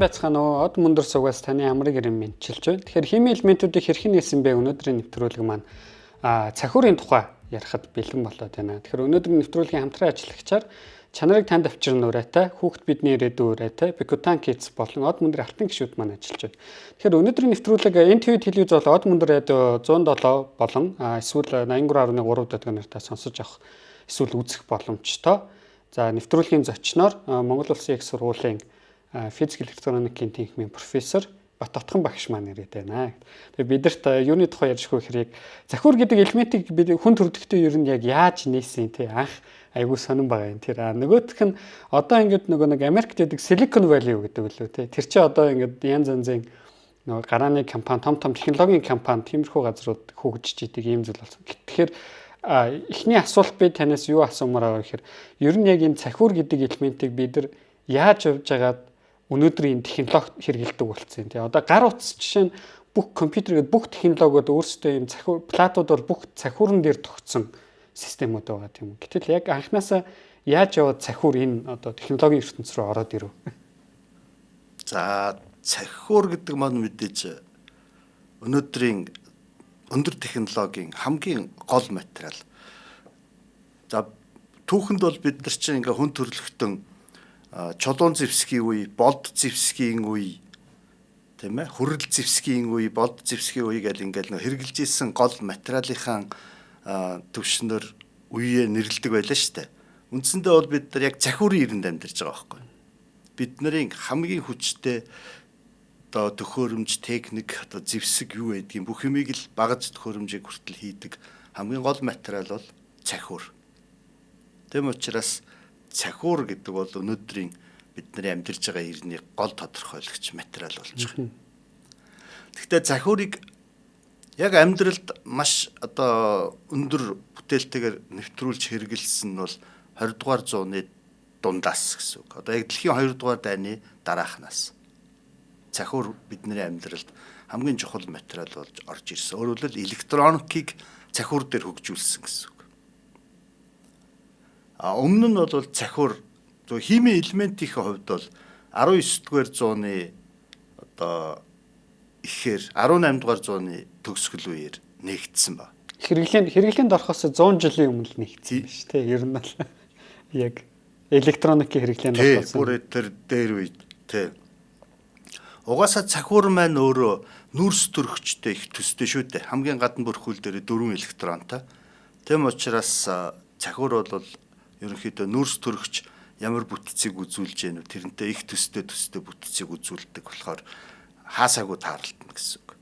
байцгаана уу? Од мөндөр сугаас таны амрыг ирэм мэдчилж байна. Тэгэхээр химийн элементүүдийг хэрхэн нээсэн бэ? Өнөөдрийн нэвтрүүлэг маань цахиурын тухай ярихад бэлэн болоод байна. Тэгэхээр өнөөдрийн нэвтрүүлгийн хамтран ажиллагчаар чанарыг танд авчирна урайтай, хүүхэд бидний ирээдүйн урайтай, Бекутан Kids болон Од мөндрийн алтан гишүүд маань ажиллаж байна. Тэгэхээр өнөөдрийн нэвтрүүлэг NTV телевиз бол Од мөндөр радио 107 болон эсвэл 83.3 дэх нартаа сонсож авах эсвэл үзэх боломжтой. За нэвтрүүлгийн зочноор Монгол Улсын их сургуулийн физик электроникийн техникийн профессор Батотхон багш маань ирээд байна. Тэгээ бидэрт юуны тухай ярьж хөө хэрэг захиур гэдэг элементийг бид хүн төрөлхтөө ер нь яг яаж нээсэн тий анх айгүй сонирн байгаа юм. Тэр нөгөөх нь одоо ингээд нэг Америкт байдаг Silicon Valley гэдэг үлээ тий. Тэр чинь одоо ингээд янз янзын нөгөө гарааны компани, том технологийн компани тиймэрхүү газрууд хөгжиж идэг юм зүйл болсон. Тэгэхээр эхний асуулт би танаас юу асуумаар байгаа гэхээр ер нь яг энэ цахиур гэдэг элементийг бид нар яаж явж байгаад өнөөдрийн технологи хэрэгэлдэг болсон тийм. Одоо гар утас жишээ нь бүх компьютергээд бүх технологиуд өөрсдөө юм цахиур платууд бол бүх цахиурн дээр тогтсон системүүд байгаа тийм үү. Гэтэл яг анханасаа яаж яваад цахиур энэ одоо технологийн ертөнц рүү ороод ирв? За цахиур гэдэг маань мэдээж өнөөдрийн өндөр технологийн хамгийн гол материал. За түүхэнд бол бид нар чинь ингээ хүн төрөлхтөн чулуун зэвсгийн үе, болд зэвсгийн үе, тийм ээ, хүрэл зэвсгийн үе, болд зэвсгийн үе гэл ингээл нөө хэрэгжилж исэн гол материалынхаа төвшнөр үеэ нэрлэдэг байлаа шүү дээ. Үндсэндээ бол бид нар яг цахиурын ирэнд амьдарч байгаа байхгүй. Бидний хамгийн хүчтэй одоо төхөөрөмж, техник, одоо зэвсэг юу байдгийг бүх юмыг л багаж төхөөрөмжийг хүртэл хийдэг хамгийн гол материал бол цахиур. Тэм учраас цахиур гэдэг бол өнөөдрийн бидний амьдарч байгаа иргэний гол тодорхойлогч материал болж байгаа. Гэхдээ цахиурыг яг амьдралд маш одоо өндөр бүтээлтэйгээр нэвтрүүлж хэрэгэлсэн нь бол 20 дугаар зууны дундаас гэсэн үг. Одоо яг дэлхийн 2 дугаар дайны дараахнаас цахиур бидний амьдралд хамгийн чухал материал болж орж ирсэн. Өөрөөр хэлбэл электроникийг цахиур дээр хөгжүүлсэн гэсэн үг. Өмнө нь бол цахиур химийн элементийн хувьд бол 19 дугаар зууны одоо ихээр 18 дугаар зууны төгсгөл үеэр нэгдсэн ба. Хэрэглээнд орохоос 100 жилийн өмнө нэгдсэн шүү дээ. Ер нь бол яг электроникийн хэрэглээнд орохоос. Бүр тэр дээр үед тий. Угаасаа цахиур маань өөрөө нүрс төрөгчтэй их төстэй шүү дээ. Хамгийн гадна бүрхүүл дээр 4 электронтой. Тэм учраас цахиур бол ерөнхийдөө нүрс төрөгч ямар бүтцийг үзүүлж гэнэ үү тэрнтэй их төстэй бүтцийг үзүүлдэг болохоор хаасаагүй таарлтна гэсэн үг.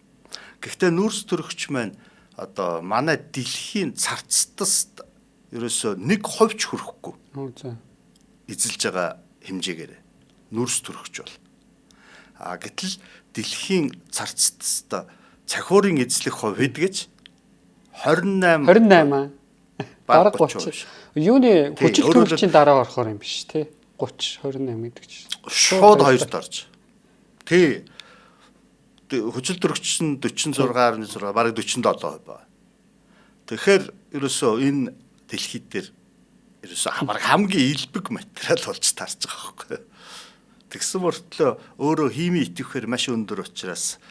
Гэхдээ нүрс төрөгч маань одоо манай дэлхийн царцтаст ерөөсөө 1% ч хүрэхгүй. Эзэлж байгаа хэмжээгээр нүрс төрөгч бол. Гэтэл дэлхийн царцтаст цахиурын эзлэх хувь хэд гэж 28 бараг 30. Юуны хүчил төрөгчийн дараа орохоор юм биш тий 30 28 гэдэг чинь шууд хоёрт орж. Тий хүчил төрөгч нь 46.6 бараг 47% байна. Тэгэхээр ерөөсөө энэ дэлхийд дээр ерөөсөө хамгийн илбэг материал болж таарч байгаа байхгүй. Тэгсэн мөртлөө өөрөө химийн идэвхээр маш өндөр учраас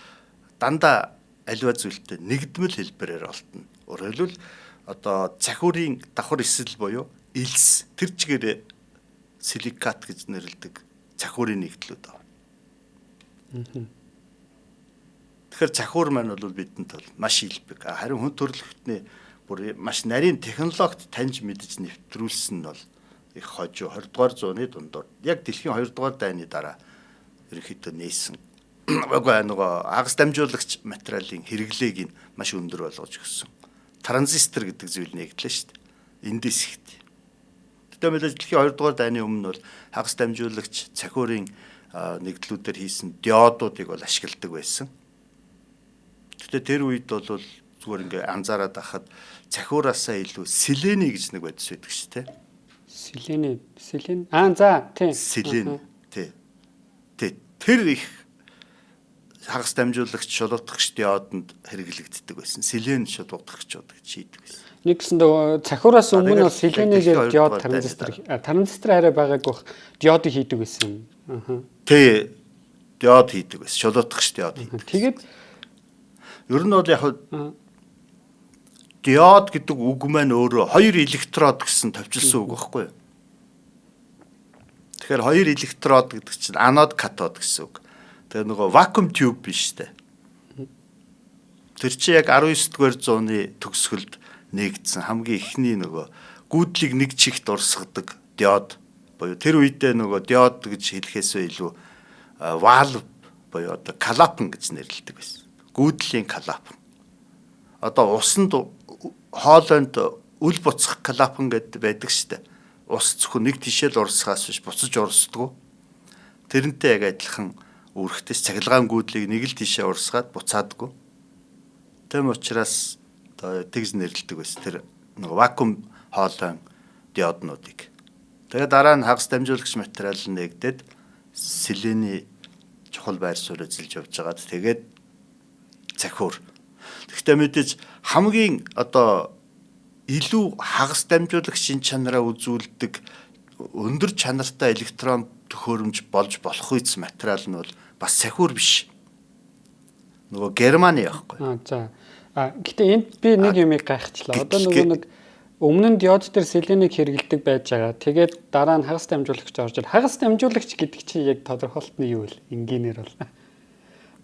дандаа аливаа зүйлтэй нэгдмэл хэлбэрээр олдно. Өөрөөр хэлбэл одоо цахиурын давхар эсэл буюу элс тэр чигээр силикат гэж нэрлэдэг цахиурын нэгдлүүд байна. Тэгэхээр цахиур маань бол бидэнд бол маш илбэг. Харин хүн төрөлхтний бүр маш нарийн технологид таньж мэдж нэвтрүүлсэн нь бол их хожуу 20 дугаар зууны дундуур яг дэлхийн 2 дугаар дайны дараа ерөнхийдөө нээсэн нөгөө агас дамжуулагч материалын хэрэглээг нь маш өндөр болгож өгсөн. Транзистор гэдэг зүйл нэгдлээ шүү дээ. Эндээс ихт. Тэгтээ мэдээж дэлхийн 2 дугаар дайны өмнө бол хагас дамжуулагч цахиурын нэгдлүүдээр хийсэн диодуудыг бол ашигладаг байсан. Тэгтээ тэр үед бол зүгээр ингээ анзаараад байхад цахиураасаа илүү селени гэж нэг бодис байдаг шүү дээ. Селен. За тийм. Селен. Тий. Тэр их хагас дамжуулагч шулуутгагч диодонд хэрэглэгддэг байсан. Селен шулуутгагчуд гэж хийдэг байсан. Нэгсэндээ цахиураас өмнө бол селенээр диод транзистор арай байгаагүй диодыг хийдэг байсан юм. Тий. диод хийдэг байсан. Шулуутгагч диод хийдэг. Тэгээд ер нь бол яг диод гэдэг үг маань өөрөө хоёр электрод гэсэн товчилсан үг байхгүй юу? Тэгэхээр хоёр электрод гэдэг чинь анод катод гэсэн үг. Тэгээ нөгөө вакуум тюб биш үү? Тэр чинь яг 19-р зууны төгсгөлд нэгдсэн хамгийн эхний нөгөө гүйдлийг нэг чигт урсгадаг диод буюу тэр үедээ нөгөө диод гэж хэлэхээсээ илүү валв буюу одоо клапан гэж нэрлэдэг байсан. Гүйдлийн клапан. Одоо усанд хоолойнд үл буцах клапан гэдэг байдаг шүү дээ. Ус зөвхөн нэг тишээ л урсгаас биш буцаж урсдаггүй. Тэрнтэй яг адилхан үүрэгтэй цахилгаан гүйдлийг нэг л тишээ урсгаад буцаадаггүй. Тэм учраас одоо тэгж нэрлэдэг байсан. Тэр нэг вакуум хоолойн диоднуудыг. Тэгээд дараа нь хагас дамжуулагч материал нэгдээд селений чухал байр суурь эзэлж явж байгаад тэгээд цахиур. Гэхдээ мэдээж хамгийн одоо илүү хагас дамжуулагч шин чанараа үзүүлдэг өндөр чанартай электрон төхөөрөмж болж болох үйс материал нь бол бас цахиур биш. Нөгөө Германы байхгүй. За. Гэтэ энд би нэг юмыг гайхчлаа. Одоо нөгөө нэг өмнө нь диод дээр селенийг хэрэгэлдэг байж байгаа. Тэгээд дараа нь хагас дамжуулагч орж ир. Хагас дамжуулагч гэдэг чинь яг тодорхойлт нь юу вэ? Энгийнээр бол.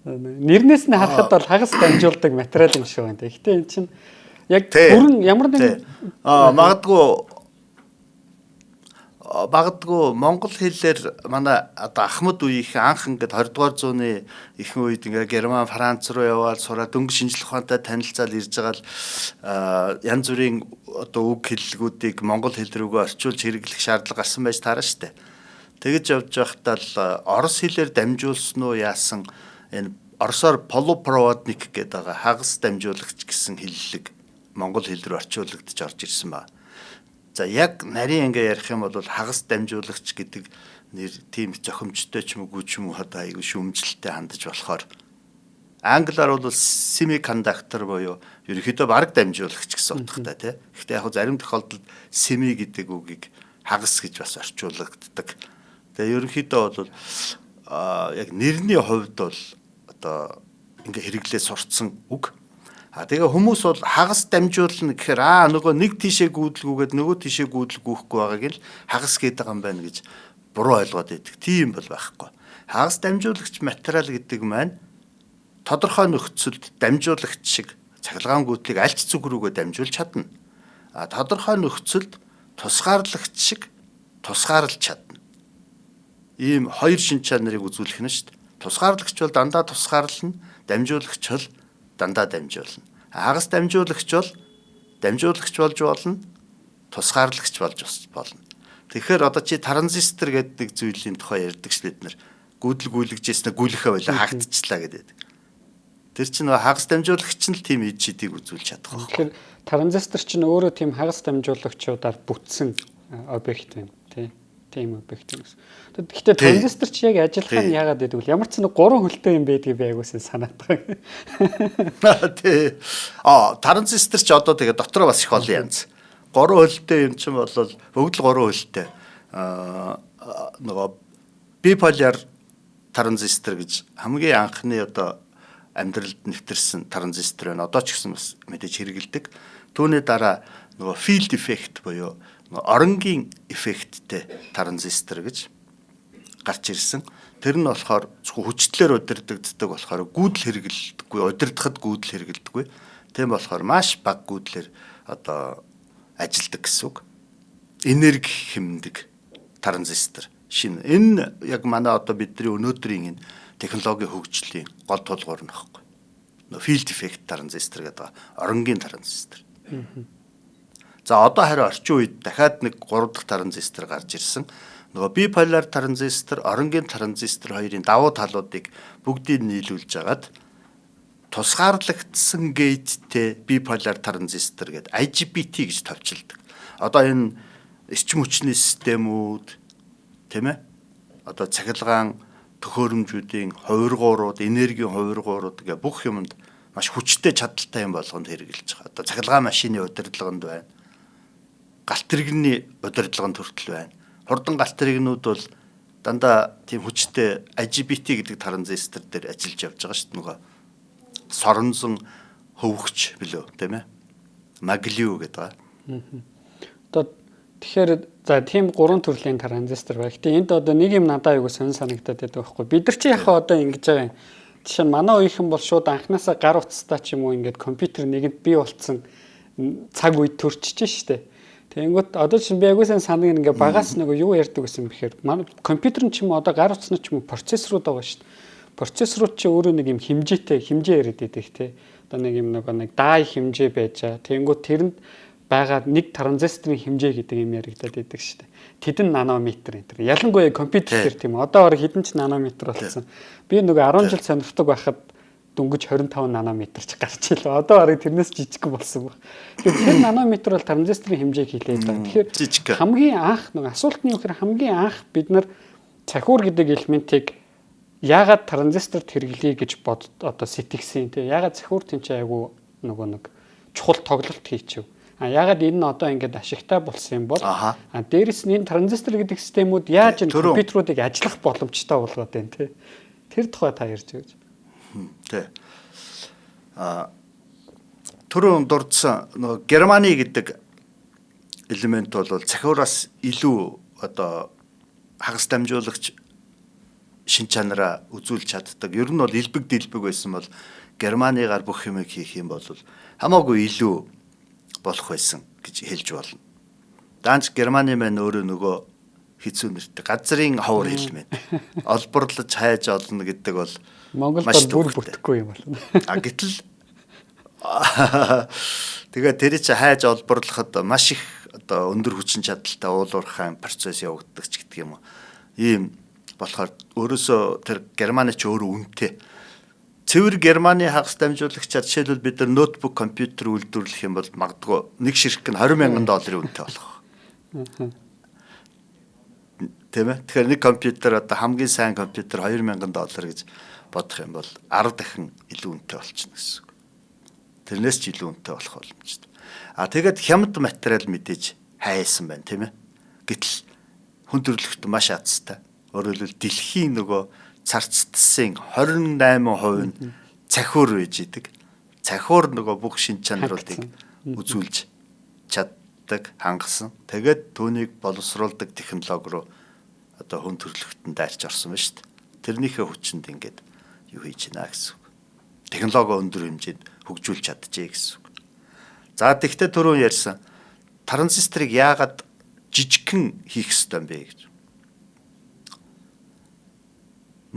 Нэрнээс нь харахад бол хагас дамжуулдаг материал юм шиг байна. Гэхдээ эн чинь яг бүрэн ямар нэгэн магадгүй монгол хэлээр манай одоо Ахмад үеийнхэн анх ингээд 20 дугаар зууны ихэнх үед ингээд Герман, Франц руу яваад сураад дөнгөж шинжлэх ухаантай танилцаад ирж байгаа л янз бүрийн одоо үг хэллэгүүдийг монгол хэл рүүгээ орчуулж хэрэглэх шаардлага гарсан байж таарна штэ. Тэгэж явж байхдаа л орос хэлээр дамжуулсан уу яасан энэ оросоор полупроводник гэдэг байгаа хагас дамжуулагч гэсэн хэллэг монгол хэл рүү орчуулагдж орж ирсэн ба. За яг нарийн ингээ ярих юм бол хагас дамжуулагч гэдэг нэр тийм зохимжтой ч юм уу ч юм уу одоо айгүй шүмжлэлтэй хандаж болохоор англиар бол semiconductor буюу ерөнхийдөө бараг дамжуулагч гэсэн утгатай тий. Гэхдээ яг зарим тохиолдолд semi гэдэг үгийг хагас гэж бас орчуулагддаг. Тэгээ ерөнхийдөө бол яг нэрний хувьд бол одоо ингээ хэрэглээ сурцсан үг. Тэгээ хүмүүс бол хагас дамжуулна гэхээр нөгөө нэг тишээ гүйдлгүүгээд нөгөө тишээ гүйдлгүүхгүй байгааг л хагас гэдэг юм байна гэж буруу ойлгоод байдаг. Тийм бол байхгүй. Хагас дамжуулагч материал гэдэг маань тодорхой нөхцөлд дамжуулагч шиг цахилгаан гүйдлийг аль ч зүг рүүгээ дамжуулж чадна. Тодорхой нөхцөлд тусгаарлагч шиг тусгаарлаж чадна. Ийм хоёр шин чанарыг үзүүлэх нь шүү дээ. Тусгаарлагч бол дандаа тусгаарлана, дамжуулагч бол дандаа дамжуулна. Хагас дамжуулагч бол дамжуулагч болж болно, тусгаарлагч болж болно. Тэгэхээр одоо чи транзистор гэдэг зүйлийн тухай ярьдаг ш бид нар. Гүйдэл гүйлгэжсэн гүйлэхэ байлаа хаагтчлаа гэдэг. Тэр чинь хагас дамжуулагч нь л тийм эд шидийг үзүүлж чадах байх. Тэгэхээр транзистор чинь өөрөө тийм хагас дамжуулагчудаар бүтсэн объект байна, тий. Тийм объект юм. Гэхдээ транзистор чи яг ажиллах нь яагаад гэдэг вэ? Ямар ч нэг 3 хөлтэй юм байдгийг би аягуулсан санаад байгаа. Тий. Транзистор ч одоо тэгээ дотроо бас их олон янз. 3 хөлтэй юм чинь бол бүгд л 3 хөлтэй. Нөгөө биполяр транзистор гэж хамгийн анхны одоо амьдралд нэвтэрсэн транзистор байна. Одоо ч гэсэн бас мэдээж хэрэгэлдэг. Түүний дараа нөгөө field effect буюу оронгийн эффекттэй транзистор гэж гарч ирсэн. Тэр нь болохоор зөвхөн хүчтлэр удирдагддаг болохоор гүйдэл хэрэглэдэггүй, удирдахад гүйдэл хэрэглэдэггүй. Тийм болохоор маш бага гүйдлэр одоо ажилдаг гэсэн үг. Энерги хэмндэг транзистор шинэ. Энэ яг манай одоо бидний өнөөдрийн энэ технологийн хөгжлийн гол тулгуур нь багхгүй. Field effect транзистор гэдэг оронгийн транзистор. За одоо харин орчин үед дахиад нэг 3 дахь транзистор гарч ирсэн. Нөгөө биполяр транзистор, оронгийн транзистор хоёрын давуу талуудыг бүгдийг нийлүүлж агаад тусгаарлагдсан гейттэй биполяр транзистор гэдэг IGBT гэж товчилдог. Одоо энэ эрчим хүчний системүүд тийм ээ. Одоо цахилгаан төхөөрөмжүүдийн хувиргуурууд, энергийн хувиргуурууд гэх бүх юмд маш хүчтэй чадaltaй юм болгонд хэрэгжилж байгаа. Одоо цахилгаан машины удирдлаганд байна. Галт тэрэгний удирдлаганд хүртэл байна. Хурдан галт тэрэгнүүд бол дандаа тийм хүчтэй IGBT гэдэг транзистор дээр ажиллаж явж байгаа шүү дээ. Нөгөө соронзон хөвгч билүү тийм ээ. Маглиу гэдэг. Одоо тэгэхээр за тийм 3 төрлийн транзистор байна. Гэтэ энд одоо нэг юм надад аягүй сонир санагдаад байдаг байхгүй. Бид нар чи яг одоо ингэж байгаа юм. Жишээ нь манай үеийнхэн бол шууд анханасаа гар утастай ч юм уу ингээд компьютер нэгэнд бий болцсон цаг үед төрчихж штэ. Тэгэнгүүт одоо чинь би аягүй сайн санаг ингээ багаас нэг юу ярьдаг гэсэн бэхээр манай компьютер нь ч юм уу одоо гар утасны ч юм уу процессорууд байгаа штэ. Процессорууд чи өөрөө нэг юм хэмжээ яриад байдаг те. Одоо нэг юм нэг дай хэмжээ байж байгаа. Тэгэнгүүт тэрэнд байгаа нэг транзисторын хэмжээ гэдэг юм яригадаад байдаг шүү дээ. Тэдэн нанометр энэ төр. Ялангуяа компьютер дээр тийм одоо орог хэдэн ч нанометр болсон. Би нөгөө 10 жил сонирхдаг байхад дөнгөж 25 нанометр ч гарч илээ. Одоо орог тэрнээс жижиг болсон баг. Тэгэхээр нанометр бол транзисторын хэмжээг хэлээд байгаа. Тэгэхээр хамгийн анх нөгөө асуулт нь юу гэхээр хамгийн анх бид нар цахиур гэдэг элементийг яагаад транзисторт хэрэглэе гэж одоо сэтгэсэн тийм. Яагаад цахиур тэнцээ айгу нөгөө нэг чухал тоглолт хийчихв. Яагаад энэ нь одоо ингээд ашигтай болсон юм бол дээрэс нь энэ транзистор гэдэг системүүд яаж энэ компьютеруудыг ажиллах боломжтой болгоод байна те. Тэр тухай та ярьж байгаа. Тэ. Түрүүн дурдсан нөгөө Германы гэдэг элемент бол цахиураас илүү одоо хагас дамжуулагч шин чанараа үзүүлж чаддаг. Ер нь бол элбэг дэлбэг байсан бол Германыгаар бүх юмыг хийх юм бол хамаагүй илүү болох байсан гэж хэлж болно. Даанч Германы маань өөрөө нөгөө хэцүү нэртэй газрын ховор элемент. Олборлож хайж олно гэдэг бол Монгол бол бүр бүтэхгүй юм болно. Гэтэл тэгээ тэр чи хайж олборлоход маш их одоо өндөр хүчин чадалтай уулуурхайн процесс явагддаг ч гэдэг юм уу. Ийм болохоор өөрөөсөө тэр Германы ч өөрөө үнэтэй. Цэвэр Германы хагас дамжуулагчаар жишээлбэл бид нар ноутбук компьютер үйлдвэрлэх юм бол магадгүй нэг ширхэг нь $20,000 үнэтэй болох. Тийм ээ. Тэгэхээр нэг компьютер одоо хамгийн сайн компьютер $2,000 гэж бодох юм бол 10 дахин илүү үнэтэй болчихно гэсэн үг. Тэрнээс ч илүү үнэтэй болох боломжтой. Тэгээд хямд материал мэдээж хайсан байна, тийм ээ. Гэтэл хүн төрөлхтөн маш азтай. Өөрөөр хэлбэл дэлхийн нөгөө царцдсан 28% нь цахиур байж идэг. Цахиур нөгөө бүх шин чанаруудыг үзүүлж чаддаг, хангасан. Тэгээд түүнийг боловсруулдаг технологи руу одоо хүн төрөлхтөнд дайрч орсон байна шүү дээ. Тэрнийхээ хүчинд ингээд юу хийж байна гэсэн үг. Технологи өндөр хэмжээнд хөгжүүлж чадчихъя гэсэн үг. За тэгвэл түрүүн ярьсан транзисторыг яагаад жижигхэн хийх ёстой юм бэ гэж.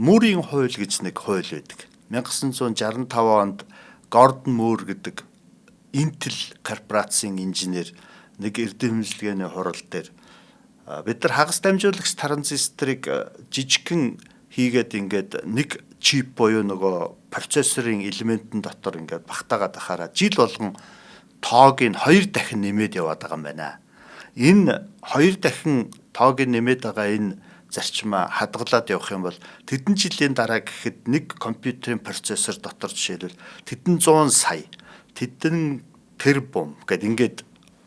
Мөрийн хууль гэж нэг хууль байдаг. 1965 онд Гордон Мөр гэдэг Intel корпорацийн инженер нэг эрдэмтдийн хурал дээр бид нар хагас дамжуулагч транзисторыг жижигхэн хийгээд ингээд нэг чип буюу нөгөө процессорын элементэн дотор ингээд багтаагаад ахаараа жил болгон тоог нь 2 дахин нэмээд яваад байгаа юм байна. Энэ 2 дахин тоог нь нэмээд байгаа энэ зарчмаа хадгалаад явах юм бол тэдэн жилийн дараа гэхэд нэг компьютерийн процессор дотор жишээлбэл тэдэн 100 сая тэдэн тэрбум гэд ингээд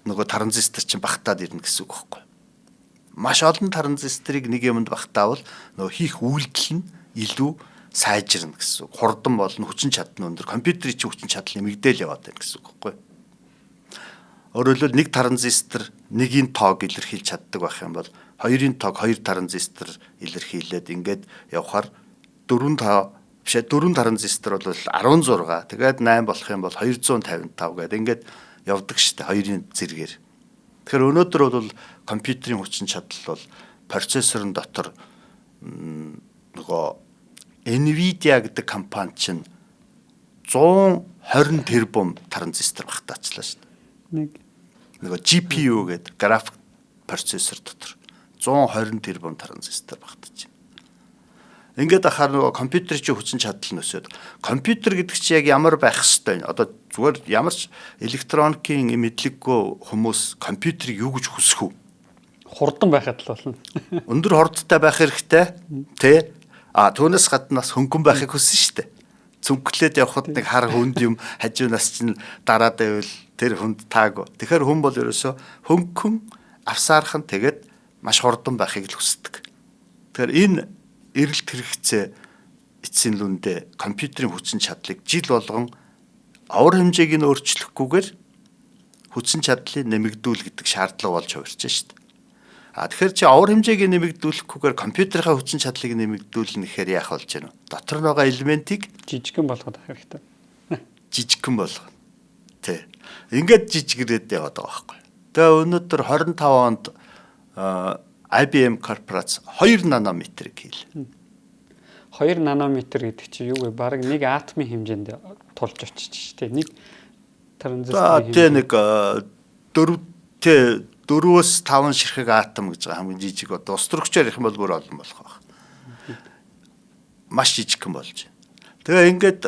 нөгөө транзистор чинь багтаад ирнэ гэсэн үг байхгүй. Маш олон транзисторыг нэг юмд багтаавал нөгөө хийх үйлдэл нь илүү сайжирна гэсэн үг. Хурдан болно, хүчин чадал нь өндөр, компьютерийн чинь хүчин чадал нэмэгдээл яваад байна гэсэн үг байхгүй. Өөрөөр хэлбэл нэг транзистор нэгийн тоог илэрхийлж чаддаг байх юм бол хоёрын тоог 2 транзистор илэрхийлээд ингээд явхаар 4 транзистор бол 16. Тэгээд 8 болох юм бол 255 гэдэг ингээд явдаг штэ хоёрын зэргээр. Тэгэхээр өнөөдөр бол компьютерийн хүчин чадал бол процессорын дотор нөгөө Nvidia гэдэг компани чинь 120 тэрбум транзистор багтаачлаа штэ. Нөгөө GPU гэдэг график процессор дотор 120 тэрбум транзистор багтаж байна. Ингээд ахаар нөгөө компьютер чи хүчин чадал нь өсөд. Компьютер гэдэг чи яг ямар байх хэвтэй вэ? Одоо зүгээр ямар ч электроникийн мэдлэггүй хүмүүс компьютерийг юу гэж хүсэх вэ? Хурдан байхад л болно. Өндөр хурдтай байх хэрэгтэй. Тэ? Түүнээс гаднаас хөнгөн байхыг хүссэн шүү дээ. Цүнхлээд явхад нэг хар хүнд юм хажуунаас чинь дараад байвал тэр хүнд таагүй. Тэгэхээр хүн бол ерөөсө хөнгөн авсаархан тэгээд маш хурдан байхыг л хүсдэг. Тэгэхээр энэ эрэлт хэрэгцээ эцсийн лүндээ компьютерийн хүчин чадлыг жил болгон авар хэмжээг нь өөрчлөхгүйгээр хүчин чадлыг нэмэгдүүл гэдэг шаардлага болж хувирч шүү дээ. Тэгэхээр чи авар хэмжээг нэмэгдүүлэхгүйгээр компьютерийнхаа хүчин чадлыг нэмэгдүүлнэ гэхээр яах болж байна вэ? Дотор нь байгаа элементийг жижигхэн болгоод авах хэрэгтэй. Жижигхэн болгоно. Тэ. Ингээд жижигрээд яваад байгаа байхгүй. Тэгээ өнөөдөр 25 онд IBM корпорац 2 нанометрийг хийлээ. 2 нанометр гэдэг чинь юу вэ? Бараг нэг атомын хэмжээнд тулж очиж шүү дээ. Нэг транзисторын хэмжээ. 4-өөс 5 ширхэг атом гэж байгаа хамгийн жижиг одоо устрагчаар их бол бүр олон болох байх. Маш жижигхэн болж байна. Тэгээ ингээд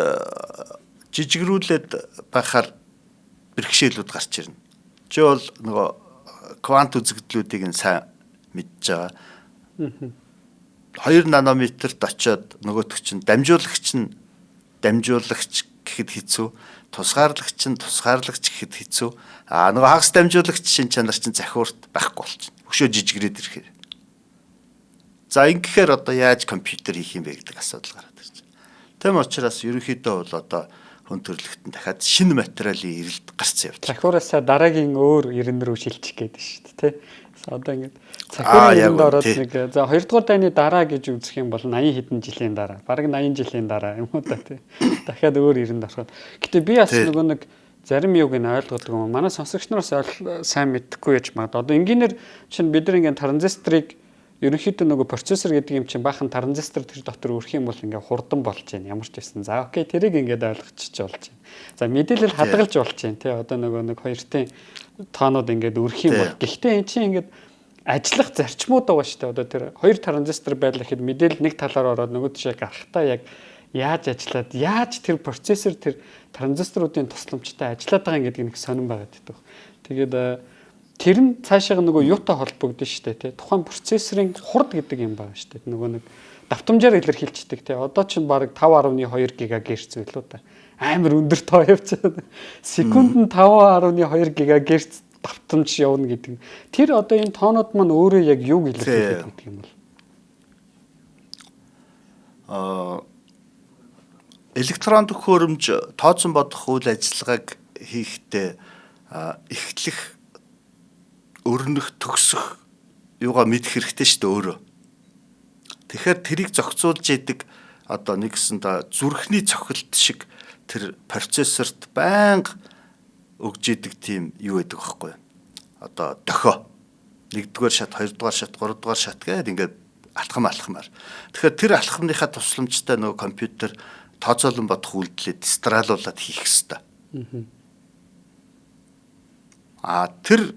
жижигрүүлээд байхаар бэрхшээлүүд гарч ирнэ. Чи бол нөгөө квант үзэгдлүүдийг нь сайн мэдж байгаа. 2 нанометрт очиод нөгөөтг чинь дамжуулагч гэхэд хэцүү, тусгаарлагч гэхэд хэцүү. Нөгөө хагас дамжуулагч шин чанар чинь захиурт байхгүй болчихно. Өшөө жижигрээд ирэхээр. За ингэхээр одоо яаж компьютер хийх юм бэ гэдэг асуудал гараад ирж байна. Тэм учраас ерөнхийдөө бол одоо хүн төрөлхтөн дахиад шинэ материалын ирэлт гарцсан явж байна. Захиураасаа дараагийн өөр ирэн рүү шилжих гээд шүү дээ, тий. Одоо ингээд захиурын ирэнд ороод нэг за 2 дугаар дайны дараа гэж үзэх юм бол 80 хэдэн жилийн дараа, бараг 80 жилийн дараа юм уу та тий. Дахиад өөр ирэнд ороход. Гэтэ би бас нөгөө нэг зарим юуг нь ойлгодог юм. Манай сонсогч нараас сайн мэдхгүй яж магадгүй. Одоо энгийнээр чинь бид нар ингээд транзисторыг ерөнхийдөө нөгөө процессор гэдэг юм чинь баахан транзистор тэр дотор өрөх юм бол ингээд хурдан болж байна. Ямар ч байсан. За окей, тэрийг ингээд ойлгочих болж байна. За мэдээлэл хадгалж болж байна тий. Одоо нөгөө нэг хоёртын тоонууд ингээд өрөх юм бол. Гэхдээ эн чинь ингээд ажиллах зарчмууд байгаа шүү дээ. Одоо тэр хоёр транзистор байлаа гэхэд мэдээлэл нэг талаар ороод нөгөө тишээ гарахтаа яг яаж ажиллаад яаж тэр процессор тэр транзисторуудын тусламжтай ажиллаад байгаа гэдэг нэг сонирн байгаад байдаг. Тэгээд тэр нь цаашаа нөгөө юутай холбогдсон шүү дээ тий. Тухайн процессорын хурд гэдэг юм байна шүү дээ. Нөгөө нэг давтамжаар илэрхийлждэг тий. Одоо чинь баг 5.2 ГГц байлуу да. Амар өндөр тоо явчихад. Секундэд 5.2 ГГц давтамж явна гэдэг. Тэр одоо энэ тоонууд маань өөрөө яг юуг илэрхийлдэг гэдэг юм бол. Электрон төхөөрөмж тооцон бодох үйл ажиллагааг хийхдээ эхлэх өрнөх төгсөх юугаа мэдэх хэрэгтэй шүү дээ өөрөө. Тэгэхээр тэрийг зохицуулж идэг одоо нэгсэн зүрхний цохилт шиг тэр процессорт байнга өгж идэг тийм юу гэдэг байхгүй юу? Одоо дохио. 1-р шат, 2-р шат, 3-р шат гэдэг ингээд алхамаар. Тэгэхээр тэр алхамныхаа тусламжтай нөгөө компьютер тооцоолон бодох үйлдэлээ дистралуулад хийх хэрэгтэй. Тэр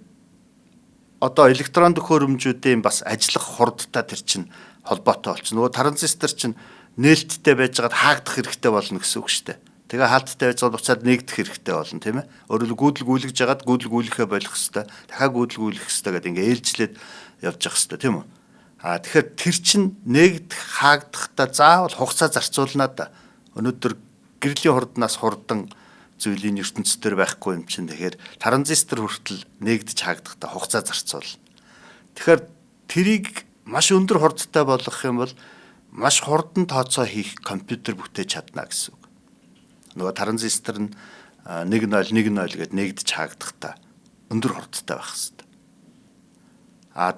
одоо электрон төхөөрөмжүүдийн бас ажиллах хурдтай тэр чинь холбоотой болчихно. Нөгөө транзистор чинь нээлттэй байжгаад хаагдах хэрэгтэй болно гэсэн үг шүү дээ. Тэгээ хаалттай байжгаад буцаад нэгдэх хэрэгтэй болно, тийм ээ. Өөрөөр гүйдэл гүйлгэж жагаад гүйдэл гүйлэхээ болох хэрэгтэй. Дахиад гүйдэл гүйлэх хэрэгтэй гэдэг ингээ ээлжлээд явж явах хэрэгтэй, тийм үү? Тэгэхээр тэр чинь нэгдэх хаагдахтаа заавал хугацаа зарцуулнаа да. Өнөөдөр гэрлийн хурднаас хурдан зүйлийн ертөнцийн байхгүй юм чинь тэгэхээр транзистор хүртэл нэгдэж хаагдахтаа хугацаа зарцуулна. Тэгэхээр тэрийг маш өндөр хурдтай болгох юм бол маш хурдан тооцоо хийх компьютер бүтээж чадна гэсэн үг. Нөгөө транзистор нь 1.0 гэдээ нэгдэж хаагдахтаа өндөр хурдтай байх хэрэгтэй.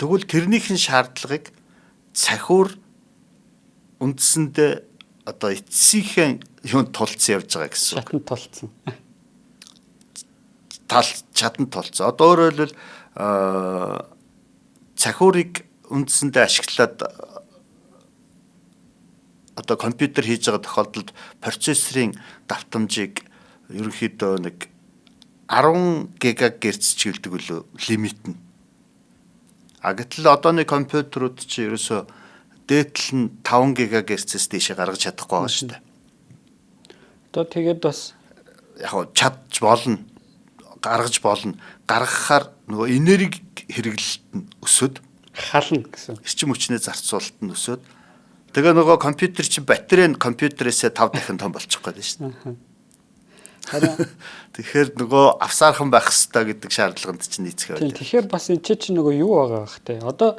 Тэгвэл тэрнийхэн шаардлагыг цахиур үндсэндээ одоо эцсийнхэн юунд тулцсан явж байгаа гэсэн үг. Шатанд тулцсан. Чаданд тулцсан. Одоо өөрөөр хэлбэл цахиурыг үндсэндээ ашиглаад одоо компьютер хийж байгаа тохиолдолд процессорын давтамжийг ерөнхийдөө нэг 10 ГГц чиглэдэг үлээ лимит нь. Гэтэл одооны компьютерууд чи ерөөсөө дээдл нь 5 ГГц-с дээшээ гаргаж чадахгүй байгаа шүү дээ. Одоо тэгээд бас яг чадж болно, гаргаж болно. Гаргахаар нөгөө энерги хэрэглэлт нь өсөд хална гэсэн. Эрчим хүчний зарцуулалт нь өсөд тэгээ нөгөө компьютер чи батарей нь компьютерээсээ 5 дахин том болчих гээд шүү дээ. Тэгэхээр нөгөө авсаархан байх хэрэгтэй гэдэг шаардлаганд чинь нийцэх байлаа. Тэгэхээр бас энэ чинь нөгөө юу байгаа бах те. Одоо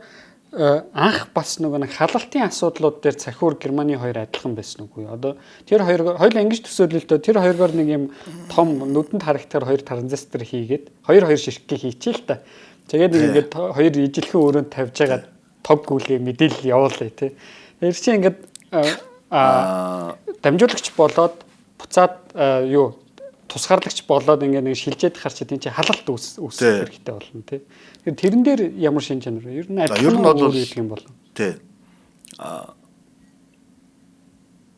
анх бас нэг халалтын асуудлууд дээр цахиур Германы хоёр адилхан байсан үгүй. Одоо тэр хоёулаа ингэж төсөөлөлтөө тэр хоёроор нэг юм том нүдэнд харагдахаар хоёр транзистор хийгээд хоёр ширхгээ хийчихээ л та. Тэгээд нэг ингээд хоёр ижилхэн өрөөнд тавьж байгаа тог гүйлгээ мэдээлэл явуулъя тий. Тэр чинь ингээд дамжуулагч болоод буцаад юу тусгаарлагч болоод ингээд нэг шилжээд харч тийм чи халалт үүсэх хэрэгтэй болно тий. Тэрэн дээр ямар шин чанар вэ? Ер нь адилхан бол гэдэг юм болов. Тий.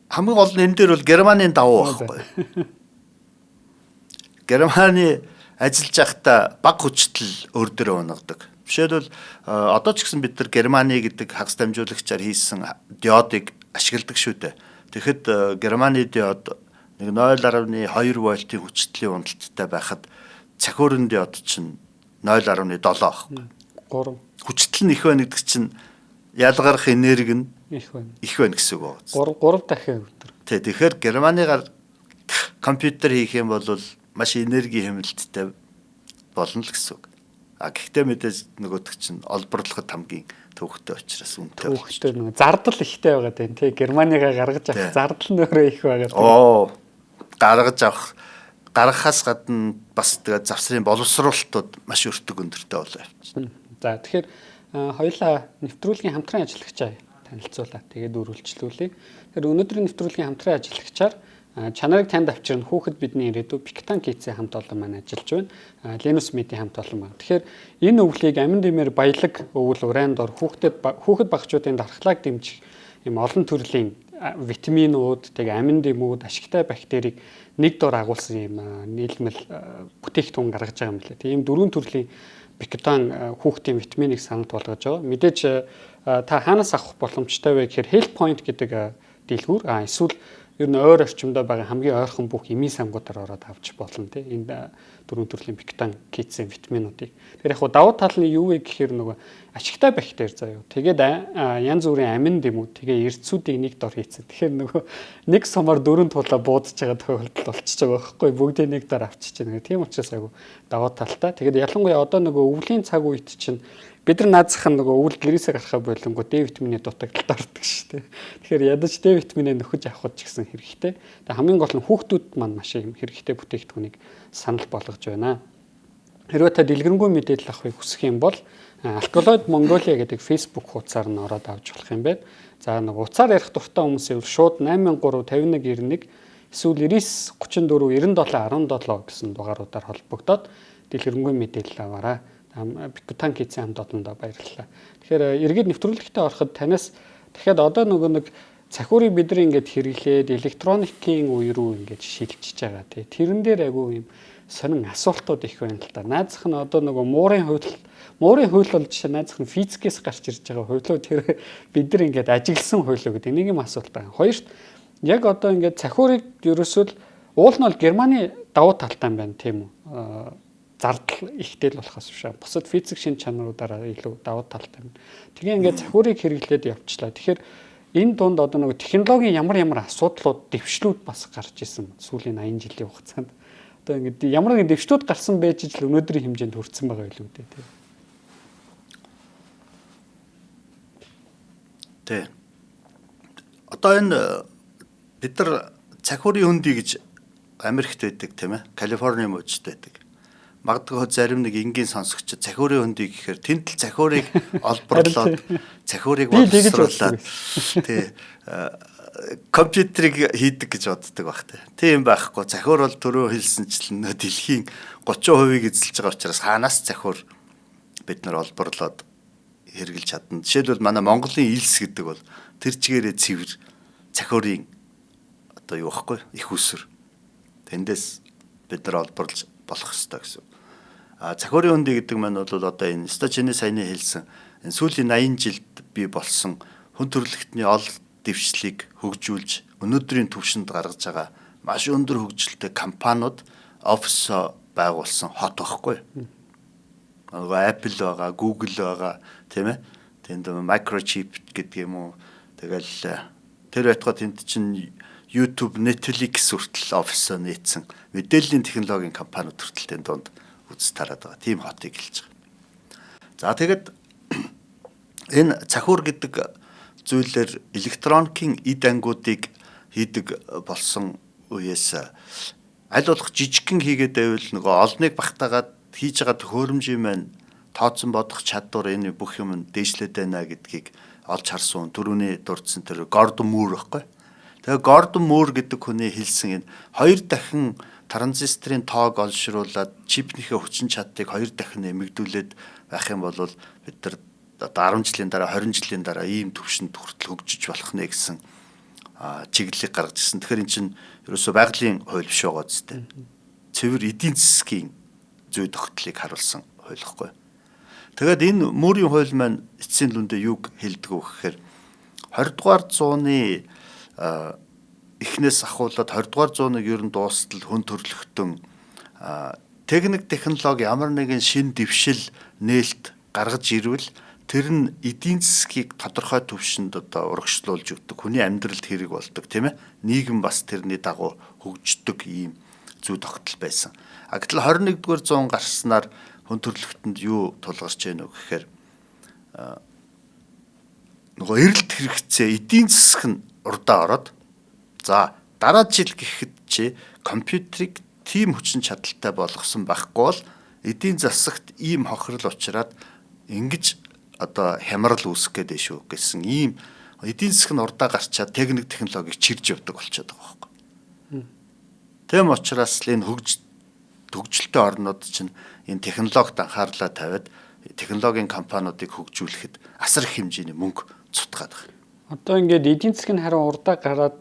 Хамгийн гол нь энэ дээр бол Германы давуу байхгүй. Германы ажиллаж байхдаа баг хүчтэл өөр дөрөө унагадаг. Жишээлбэл одоо ч гэсэн бид нар Германы гэдэг хагас дамжуулагчаар хийсэн диодыг ашигладаг шүү дээ. Тэгэхэд Германы диод нэг 0.2 вольтын хүчтлийн уналттай байхад цахиурын диод чинь 0.7 байхгүй. 3. Хүчтэл нь их байна гэдэг чинь ялгарх энерги нь их байна гэсэн үг байна. 3 дахин өдөр. Тий, тэгэхээр Германыгаар компьютер хийх юм бол маш энерги хэмнэлттэй болно л гэсэн үг. Гэхдээ мэдээж нөгөөдөг чинь олборлоход хамгийн төвөгтэй учраас үнэтэй. Төвөгтэй нэг зардал ихтэй байгаа дээ тий. Германыгаа гаргаж авах зардал нь өөрөө их байгаа. Гаргахаас гадна бас тэгээ завсрын боловсруулалтууд маш өртөг өндөртэй болоо явчихна. За тэгэхээр хоёулаа нэвтрүүлгийн хамтран ажиллагчаа танилцуулаад тэгээд үргэлжлүүлье. Тэгэхээр өнөөдрийн нэвтрүүлгийн хамтран ажиллагчаар чанарыг танд авчирна хүүхэд бидний ирээдүй Пиктан Китсийн хамт олон маань ажиллаж байна. Linux Media хамт олон маань. Тэгэхээр энэ өвлийг амин дэмээр баялаг өвөл урайн дор хүүхэд багчуудын дархлааг дэмжих юм олон төрлийн витаминууд, тэгээ амин дэмүүд, ашигтай бактерийг нэг дор агуулсан юм нийлмэл бүтээгдэхүүн гаргаж байгаа юм лээ. Тийм дөрвөн төрлийн Пиктан хүүхдийн витаминыг санал болгож байгаа. Мэдээж та хаанаас авах боломжтой вэ гэхээр Health Point гэдэг дэлгүүр эсвэл ер нь ойр орчимдоо байгаа хамгийн ойрхон бүх эмийн сангуудаар ороод авч болно тийм энэ дөрвөн төрлийн Пиктан Китсийн витаминуудыг. Тэгэхээр яг давуу тал нь юу вэ гэхээр нөгөө ашигтай бактери заяа. Тэгээд янз бүрийн амин дэмүүд тэгээ эрдсүүдийг нэг дор хийцэн. Тэгэхээр нөгөө нэг сумаар дөрөв тулаа буудаж байгаа тохиолдол болчихж байгаа байхгүй бүгдийг нэг дор авчиж байгаа. Тийм учраас айгу давуу талтай. Тэгээд ялангуяа одоо нөгөө өвлийн цаг үед чинь бид нар наазах нөгөө өвөл гэрээсээ гарахаа болонгоо Д витамины дутагдaltaд ордог шүү дээ. Тэгэхээр ядаж Д витаминээ нөхөж авах ч гэсэн хэрэгтэй. Тэгээ хамгийн гол нь хүүхдүүд маань маш их хэрэгтэй бүтээгдэхүүнийг санал болгож байна. Хэрвээ та дэлгэрэнгүй мэдээлэл авахыг хүсэх юм бол Alkaloid Mongolia гэдэг Facebook хуудасаар нь ороод авч болох юм байна. За нэг уцаар ярих дуртай хүмүүсээр шууд 835191 эсвэл 99349717 гэсэн дугааруудаар холбогдоод дэлгэрэнгүй мэдээлэл аваарай. Пиктан Китсийн хамт олондоо баярлалаа. Тэгэхээр эргээд нэвтрүүлэгтээ ороход танаас дахиад одоо нөгөө нэг цахиурыг бид нар ингээд хэрэглээд электроникийн үе рүү ингээд шилжиж байгаа тий. Тэрэн дээр айгүй юм сонин асуултууд их байна л да. Наазах нь одоо нөгөө муурын хууль бол жишээ наазах нь физикээс гарч ирж байгаа хуулиуд тэр бид нар ингээд ажигласан хуулиу гэдэг нэг юм асуулт байна. Хоёрт яг одоо ингээд цахиурыг ерөөсөө уул нь бол Германы давуу талтай байна тийм үү? Зардал ихтэй л болохоос биш. Бусад физик шин чанаруудаараа илүү давуу талтай байна. Тэгээ ингээд цахиурыг хэрэглээд явчлаа. Тэгэхээр энэ дунд одоо нэг технологийн ямар асуудлууд, дэвшлүүд бас гарч исэн сүүлийн 80 жилийн хугацаанд. Одоо ингээд ямар нэгэн дэвшлүүд гарсан байж л өнөөдрийн хэмжээнд хүрсэн байгаа илүү дээ тийм. Тэ. Одоо энэ бид нар цахиурын хөндий гэж Америкт байдаг тийм ээ. Калифорни мужид байдаг. Магадгүй зарим нэг энгийн сонсогч цахиурын хөндий гэхээр тэнд л цахиурыг олборлоод цахиурыг боловсруулаад тий компьютерийг хийдэг гэж боддог баг тий. Тийм байхгүй. Цахиур бол түрүү хэлсэнчлэн дэлхийн 30%-ийг эзэлж байгаа учраас хаанаас цахиур бид нар олборлоод хэрэгжилж чадна. Жишээлбэл манай Монголын илс гэдэг бол тэр чигээрээ цэвэр цахиурын одоо юу байхгүй их усүр. Тэндээс бид нар олборлож болох ёстой гэсэн. Цахиурын хөндий гэдэг маань бол одоо энэ чиний саяны хэлсэн энэ сүүлийн 80 жилд бий болсон хүн төрөлхтний ололт дэвшлийг хөгжүүлж өнөөдрийн түвшинд гаргаж байгаа маш өндөр хөгжилтэй компаниуд офис байгуулсан хот байхгүй. Apple байгаа, Google байгаа, тийм ээ. Тэнд microchip гэдэг юм уу. Тэгэл тэр байтугай тэнд чинь YouTube, Netflix хүртэл офис нээсэн мэдээллийн технологийн компаниуд хүртэл тэнд донд үз тараад байгаа. Тийм хотыг хэлж байгаа. За тэгэд Энэ цахиур гэдэг зүйлээр электроникийн эд ангуудыг хийдэг болсон үеэс аль болох жижигхэн хийгээд байвал нөгөө олныг багтаагаад хийж байгаа төхөөрөмжийн маань тооцсон бодох чадвар энэ бүх юм дээшлээд байна гэдгийг олж харсан. Түрүүний дурдсан тэр Гордон Мур байхгүй. Тэгээ Гордон Мур гэдэг хүний хэлсэн энэ 2 дахин транзисторын тоог олшруулад чипнийхээ хүчин чадлыг 2 дахин нэмэгдүүлээд байх юм бол бид нар одоо 10 жилийн дараа 20 жилийн дараа ийм төвшөнд хүртэл хөгжиж болох нэ гэсэн чиглэлийг гаргаж ирсэн. Тэгэхээр эн чинь ерөөсөө байгалийн хууль биш байгаа зү. Цэвэр эдийн засгийн зүй тогтолыг харуулсан хуулихгүй. Тэгээд энэ Мөрийн хууль маань эцсийн дүндээ юг хэлдэг вэ гэхээр 20 дугаар зууны эхнээс ахуулаад 20 дугаар зууныг ер нь дуустал хүн төрлөختөн техник технологи ямар нэгэн шин дэвшил нээлт гаргаж ирвэл тэр нь эдийн засгийг тодорхой түвшинд одоо урагшлуулж өгдөг. Хүний амьдралд хэрэг болдог, тийм ээ. Нийгэм бас тэрний дагуу хөгждөг ийм зүй тогтол байсан. Гэтэл 21-р зуун гарснаар хүн төрлөختөнд юу тулгарч байна вэ гэхээр нөгөө эрэлт хэрэгцээ эдийн засаг нь урдаа ороод за дараа жил гэхэд чи компьютерийг тийм хүчин чадалтай болгосон байхгүй бол эдийн засагт ийм хохирол учраад ингэж одоо хямрал үүсэх гээд шүү гэсэн ийм эдийн засаг нь урдаа гарчаад техник технологиг чирж явдаг болчиход байгаа байхгүй. Тэм учраас л энэ хөгжилтэй орнууд чинь энэ технологид анхаарлаа тавиад технологийн компаниудыг хөгжүүлэхэд асар их хэмжээний мөнгө цутгаад байгаа. Одоо ингээд эдийн засаг нь харин урдаа гараад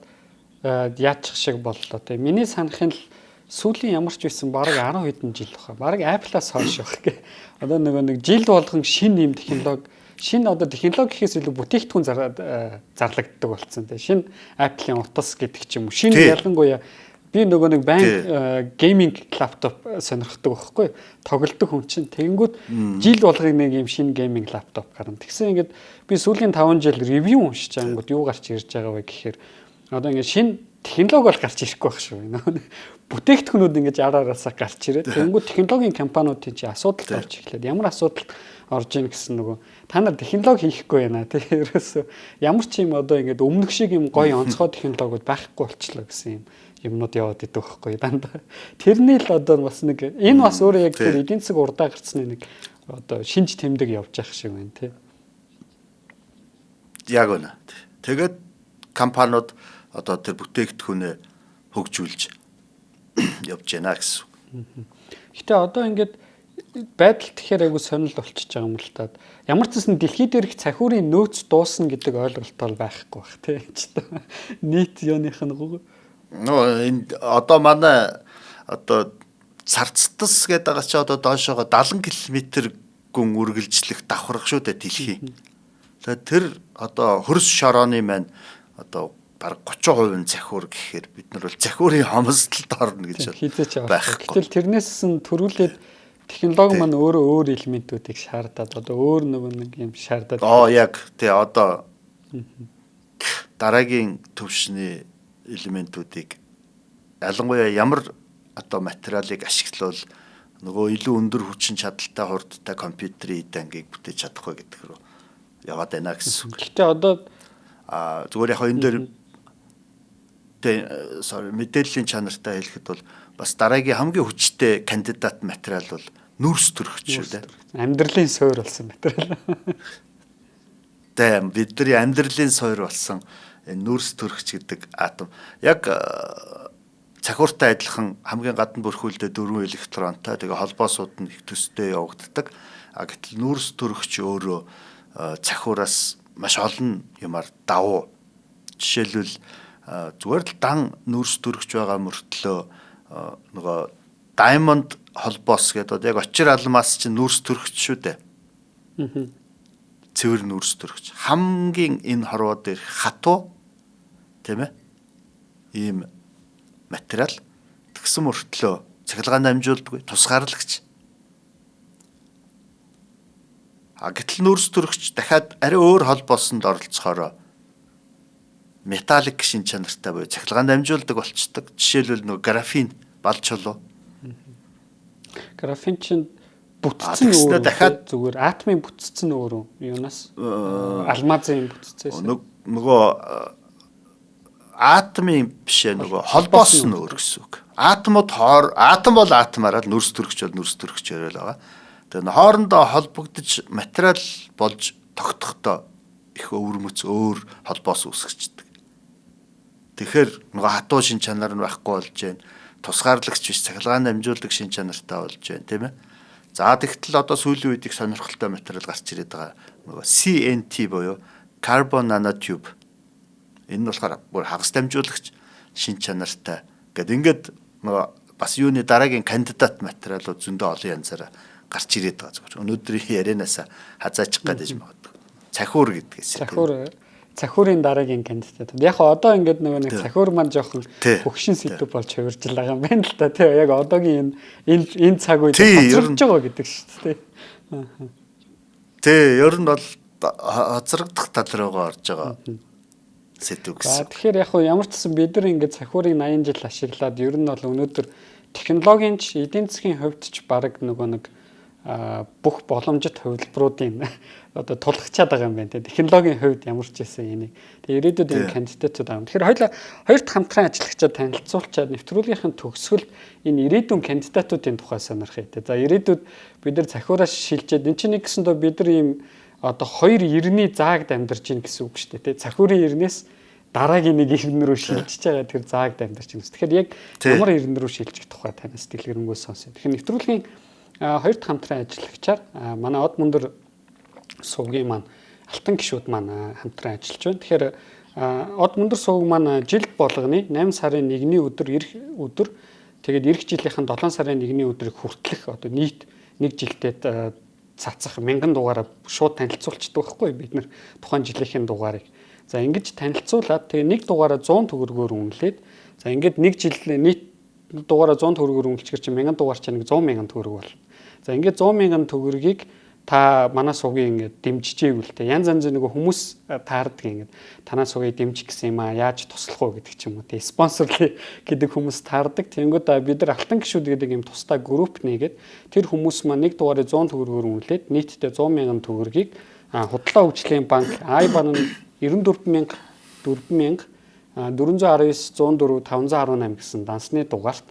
яачих шиг боллоо те. Миний санахын л сүүлийн ямар ч байсан бараг 10 хэдэн жил баха. Бараг Apple-аас хойш байх гэ. Одоо нэг жил болгон шинэ юм технологи, шинэ одоо технологи гэхээс илүү бүтээгдэхүүн зарлагддаг болсон те. Шинэ Apple-ийн утас гэдэг ч юм уу. Шинэ ялангуяа би нөгөө нэг байн гейминг лаптоп сонирхдаг байхгүй. Тоглодог хүн чинь тэгэнгүүт жил болгоны нэг юм шинэ гейминг лаптоп гарна. Тэгсэн ингээд би сүүлийн 5 жил ревю уншиж ангууд юу гарч ирж байгаа вэ гэхээр одоо ингээд шинэ технологи бол гарч ирэхгүй байх шүү. Бүтээгдэхүүнүүд ингэж араараасаа гарч ирээд тэгэнгүүт технологийн компаниудын чи асуудалд орж ирлээ. Ямар асуудалд орж ийн гэсэн нөгөө та нар технологи хийхгүй байна тий. Ерөөсөө ямар ч юм одоо ингэж өмнөх шиг юм гоё онцгой технологиуд байхгүй болчлоо гэсэн юм юмнууд яваад идэх байхгүй дандаа. Тэрний л одоо бас нэг энэ бас өөрөө яг тэр эдийн засаг урдаа гарцны нэг одоо шинж тэмдэг явж явах шиг байна тий. Яг үнэ. Тэгээд компаниуд одоо тэр бүтээгдэхүүнээ хөгжүүлж явж байна гэсэн. Гэтэ одоо ингээд байдал тэгэхээр айгу сонирхол болчихж байгаа юм л та. Ямар ч зүйл дэлхийд дээрх цахиурын нөөц дуусна гэдэг ойлголт бол байхгүй бах тий. Нийт юуных нь энэ одоо манай одоо царцтас гэдэг байгаа чи одоо доошоогоо 70 км гүн үргэлжлэх давхарга шүү дээ дэлхий. Тэгээд тэр одоо хөрс шорооны маань одоо бараг 30% нь цахиур гэхээр бид нар бол цахиурын хомсдолд орно гэж байхгүй. Гэтэл тэрнээс нь төрүүлээд технологи маань өөрөө өөр элементүүдийг шаардаад одоо өөр нэг юм шаардаад. Яг тий одоо дараагийн төвшний элементүүдийг ялангуяа ямар одоо материалыг ашиглавал нөгөө илүү өндөр хүчин чадалтай хурдтай компьютерийн эд ангийг бүтээж чадах вэ гэдэг рүү яваад байна гэсэн. Гэхдээ одоо зүгээр яг энэ дээр мэдээллийн чанартай хэлэхэд бол бас дараагийн хамгийн хүчтэй кандидат материал бол нүрс төрөгч шүү дээ. Амьдралын суур болсон материал. Тэм бидний амьдралын суур болсон нүрс төрөгч гэдэг атом яг цахиуртай адилхан хамгийн гадна бүрхүүлдэ 4 электронтой тэгээ холбоосууд нь их төстэй явагддаг. Гэтэл нүрс төрөгч өөрөө цахиураас маш олон юмар давуу. Жишээлбэл зүгээр л дан нүрс төрөгч байгаа мөртлөө нөгөө diamond холбоос гэдэг яг очир алмаас чинь нүрс төрөгч шүү дээ. Цэвэр нүрс төрөгч. Хамгийн энэ хорвоо дээр хатуу тийм ээ. Ийм материал тэгсэн мөртлөө цахилгаан дамжуулдаггүй тусгаарлагч. Гэтэл нүрс төрөгч дахиад арай өөр холбоосонд оролцохоор металлик шин чанартай буюу цахилгаан дамжуулдаг болчдөг. Жишээлбэл нөгөө графин балчулуу. Графин чинь бүтцэн тэгснэ өөр дахиад зүгээр атомын бүтцэн өөр юунаас алмазын бүтцээс нөгөө атомын бишээ нөгөө холбоос нь өөр гэсэн үг. Атом бол атомаараа нүрс төрөгч бол нүрс төрөгч яриад байгаа. Тэгээ хоорондоо холбогдож материал болж тогтохдоо их өвөрмөц өөр холбоос үүсгэждэг. Тэгэхээр нөгөө хатуу шин чанар нь байхгүй болж байна. Тусгаарлагч биш цахилгаан дамжуулдаг шин чанартай болж байна, тийм ээ. За тэгтэл одоо сүүлийн үед их сонирхолтой материал гарч ирээд байгаа. Нөгөө CNT буюу carbon nanotube. Энэ нь болохоор бүр хагас дамжуулагч шин чанартай. Ингээд нөгөө бас юуны дараагийн кандидат материалууд зөндөө олон янзаараа гарч ирээд байгаа зүгээр. Өнөөдрийн ярианаас хазаачих гээд магадгүй. Цахиур гэдгээс. Цахиурын дараагийн кандидат. Яг одоо ингээд нэг цахиур маань жоохон хөгшин сэдв болж хувирж байгаа юм байна л та. Тэг яг одоогийн энэ цаг үед хоцрогдож байгаа гэдэг шүү дээ. Тэг ер нь бол хоцрогдох тал руугаа орж байгаа сэдв гэсэн. Тэгэхээр яг ямар ч гэсэн бид нар ингээд цахиурыг 80 жил ашиглаад ер нь бол өнөөдөр технологийн ч эдийн засгийн хувьд ч баг нэг бүх боломжит хувилбаруудын одоо тулгачаад байгаа юм байна те. Технологийн хувьд ямар ч байсан энийг. Тэгээ ирээдүйд энэ кандидатууд аа. Тэгэхээр хоёрт хамтран ажиллагчаа танилцуулчаад нэвтрүүлгийнхын төгсгөл энэ ирээдүйн кандидатуудын тухай сонирхъя те. За ирээдүйд бид нар цахиураас шилжээд энэ чинь нэг гэсэндөө бид нар ийм одоо хоёр иргэний заагд амьдарч ийн гэсэн үг шүү дээ те. Цахиурын ирнээс дараагийн нэг иргэн рүү шилжиж байгаа тэр заагд амьдарч ийн. Тэгэхээр яг ямар иргэн рүү шилжих тухай танаас дэлгэрэнгүй сонсъё. Тэгэхээр нэвтрүүлгийн хоёрт хамтран ажиллагчаар манай од мөндөр сувгийн маань алтан гишүүд маань хамтран ажиллаж байна. Тэгэхээр од мөндөр сувг маань жил болгоны 8 сарын 1-ний өдөр тэгээд эх жилийнхэн 7 сарын 1-ний өдрийг хүртэлх одоо нийт 1 жилдээ цацах 1000 дугаараа шууд танилцуулчихдаг байхгүй бид нар тухайн жилийнхэн дугаарыг. За ингэж танилцуулаад тэгээ нэг дугаараа 100 төгрөгөөр үнэлээд за ингэж нэг жил нийт дугаараа 100 төгрөгөөр үнэлчихэр чинь 1000 дугаар чинь 100 мянган төгрөг болно. За ингээд 100 мянган төгрөгийг та манай сувгийн ингээд дэмжиж ивэл те янз янзын нэг хүмүүс таардаг ингээд танаа сувгийг дэмжих гэсэн юм аа яаж туслах уу гэдэг ч юм уу те спонсорлээ гэдэг хүмүүс таардаг. Тэнгүүд бид нар алтан гишүүд гэдэг юм тусдаа групп нээгээд тэр хүмүүс маань нэг дугаарыг 100 төгрөгөөр үнэлээд нийтдээ 100 мянган төгрөгийг худлаа хөгжлийн банк iBank 94000 4000 419 104 518 гэсэн дансны дугаарт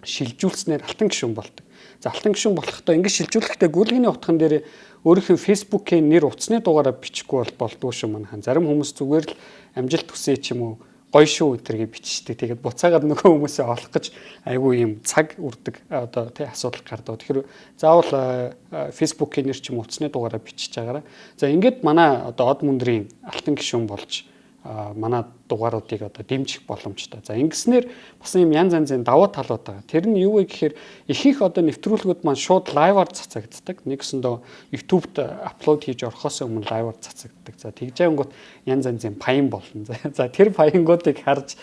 шилжүүлснээр алтан гишүүн болдог. За алтан гишүүн болохдоо ингэ шилжүүлэхдээ гүйлгээний утган дээр өөрийнхөө фэйсбүүкийн нэр утасны дугаараа бичихгүй болдгоо шүү манайхан. Зарим хүмүүс зүгээр л амжилт хүсье ч юм уу гоё шүү өтергээ бичдэг. Тэгээд буцаагаад нөгөө хүмүүсээ олох гэж айгүй юм цаг үрдэг одоо тий асуудал гардаг. Тэгэхээр заавал фэйсбүүкийн нэр ч юм уу утасны дугаараа бичиж байгаарай. За ингээд манай одоо од мөндрийн алтан гишүүн болж манай дугааруудыг одоо дэмжих боломжтой. За ингэснээр бас юм янз янзын давуу талууд байгаа. Тэр нь юу вэ гэхээр ихэнх одоо нэвтрүүлгүүд маань шууд лайваар цацагддаг. Нэгсэндээ YouTube-д апплод хийж орохоос өмнө лайваар цацагддаг. За тэгж ангууд янз янзын паян болно. За тэр паянгуудыг харж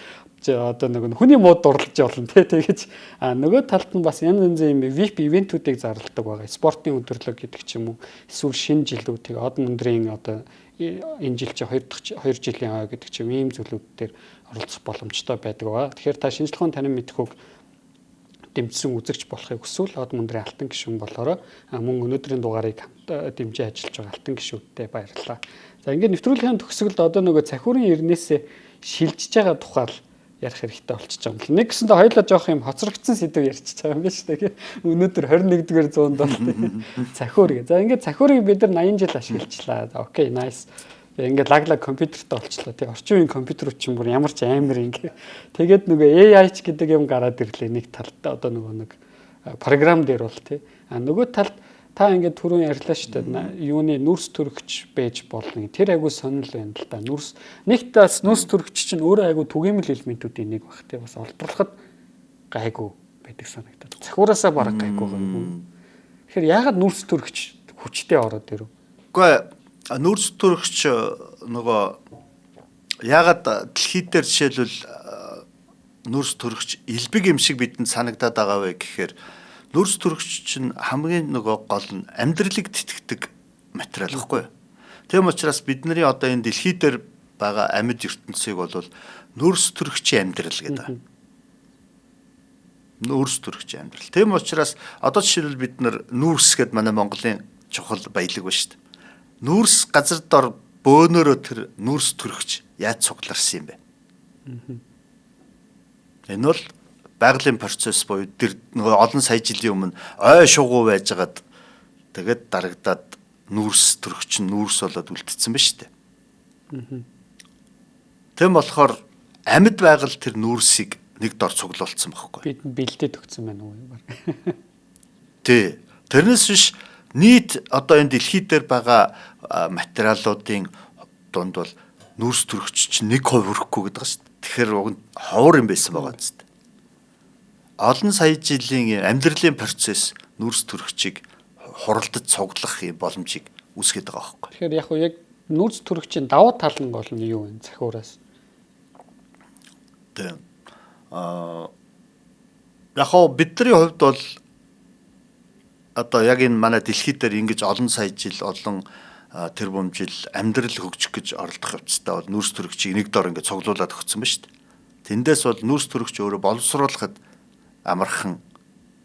одоо нэг хүний мод дурлаж болно тий. Тэгэж нөгөө талд нь бас янз янзын VIP ивентүүдийг зарладаг байгаа. Спортын өдрлөг гэдэг ч юм уу. Эсвэл шинэ жилүүдийг од мөндрийн одоо энэ жил чи 2 жилийн хаа гэдэг чинь ийм зүйлүүд дээр оролцох боломжтой байдаг ба. Тэгэхээр та шинжлэх ухааны танин мэдхүүг дэмжсэн үзэгч болохыг хүсвэл од мөндрийн алтан гишүүн болоороо мөн өнөөдрийн дугаарыг дэмжиж ажиллаж байгаа алтан гишүүдтэй баярлалаа. За ингээд нэвтрүүлгийн төгсгөлд одоо нөгөө цахиурын ирнээсээ шилжиж байгаа тухай ярих хэрэгтэй болчихж байгаа юм л. Нэг гэсэндээ хоёулаа жоох юм хоцрогдсон сэдв ярьчихж байгаа юм байна шүү дээ. Өнөөдөр 21-р зуунд бол цахиур гэ. За ингээд цахиурыг бид нар 80 жил ашиглажлаа. За окей, nice. Ингээд лаглаг компьютертэй болчлоо. Тэг орчин үеийн компьютерүүд чинь бүр ямар ч амар ингээ. Тэгээд нөгөө AI ч гэдэг юм гараад ирлээ нэг талдаа одоо нөгөө нэг програм дээр бол тий. Нөгөө талд та ингээд түрүүн ярьлаа шүү дээ. Юуны нүрс төрөгч байж болно. Тэр айгу сонирхол байна л да. Нэгтээс нүрс төрөгч чинь өөрөө айгу түгээмэл элементүүдийн нэг баг тий. Бас олборлоход гайгүй байдаг санагдаад. Цахиураасаа бараг гайгүй гайгүй. Тэгэхээр яагаад нүрс төрөгч хүчтэй ороод ирв? Үгүй нүрс төрөгч нөгөө яагаад дэлхийд дээр жишээлбэл нүрс төрөгч элбэг юм шиг бидэнд санагдаад байгаа вэ гэхээр нүрс төрөгч чинь хамгийн нөгөө гол нь амьдралыг тэтгэдэг материал гэхгүй. Тийм учраас бидний одоо энэ дэлхий дээр байгаа амьд ертөнцийг бол нүрс төрөгчийн амьдрал гэдэг. нүүрс төрөгчийн амьдрал. Тийм учраас одоо жишээлбэл бид нар нүүрс гэдэг манай Монголын чухал баялаг ба шүү дээ. Нүүрс газар дор бөөнөрөө тэр нүүрс төрөгч яаж цугларсан юм бэ? Энэ бол байгалийн процесс буюу тэр нөгөө олон сая жилийн өмнө ой шугуу байжгаад тэгээд дарагдаад нүүрс төрөгч нь нүүрс болоод үлдсэн ба шүү дээ. Тэм болохоор амьд байгаль тэр нүүрсийг нэг дор цуглуулсан байхгүй. Бид бэлдээд өгсөн байна уу? Тий. Тэрнээс биш нийт одоо энэ дэлхий дээр байгаа материалуудын дунд бол нүүрс төрөгч чинь 1% хүрэхгүй гэдэг ба шүү дээ. Тэгэхээр уг нь ховор юм байсан байгаа зү. Олон сая жилийн амьдралын процесс нүүрс төрөгчийг хуралдаж цуглах юм боломжийг үүсгэж байгаа байхгүй. Тэгэхээр яг уу яг нүүрс төрөгчийн давуу тал нь бол юу вэ? Захиураас. Яг бидний хувьд бол одоо яг энэ манай дэлхий дээр ингэж олон сая жил олон тэрбум жил амьдрал хөгжих гэж оролдох явцдаа бол нүүрс төрөгчийг нэг дор ингэ цуглуулад өгсөн ба шүү дээ. Тэндээс бол нүүрс төрөгч өөрөө боловсруулахад амархан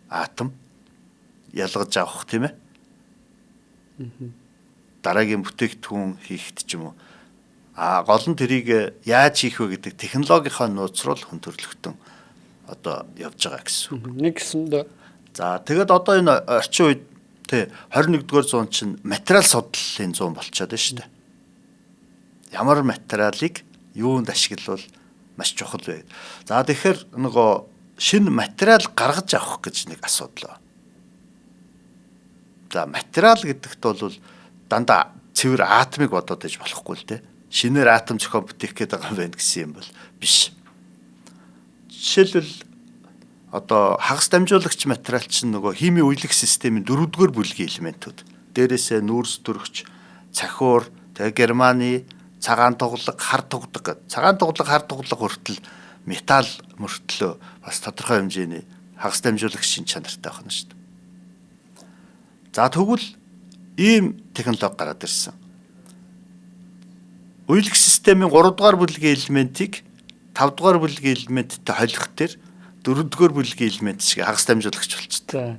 атом ялгаж авах тийм ээ. Дараагийн бүтээгдэхүүн хийхэд ч юм уу. Гол нь тэрийг яаж хийх вэ гэдэг технологийнхаа нууц руу хөндөрлөгтөн одоо явж байгаа гэсэн. Нэгсэнд за тэгээд одоо энэ орчин үед тий 21-р зуун чинь материал судлалын зуун болчиход байна шүү дээ. Ямар материалыг юунд ашиглавал маш чухал вэ? За тэгэхээр нөгөө шинэ материал гаргаж авах гэж нэг асуудал байна. За материал гэдэгт бол дандаа цэвэр атомыг бодоод иж болохгүй л дээ. Шинээр атом зохион бүтээх гээд байгаа юм байна гэсэн юм бол биш. Жишээлбэл одоо хагас дамжуулагч материал чинь нөгөө химийн үйлэх системийн 4-р бүлгийн элементүүд. Дээрээсээ нүүрс төрөгч, цахиур, тэгээ германы, цагаан туглаг, хар туглаг гэдэг. Цагаан туглаг, хар туглаг хүртэл металл мөртлөө бас тодорхой хэмжээний хагас дамжуулагч шин чанартай байна шүү дээ. За тэгвэл ийм технологи гараад ирсэн. Үйлэх системийн 3-р бүлгийн элементийг 5-р бүлгийн элементтэй холих дээр 4-р бүлгийн элемент шиг хагас дамжуулагч болчихсон.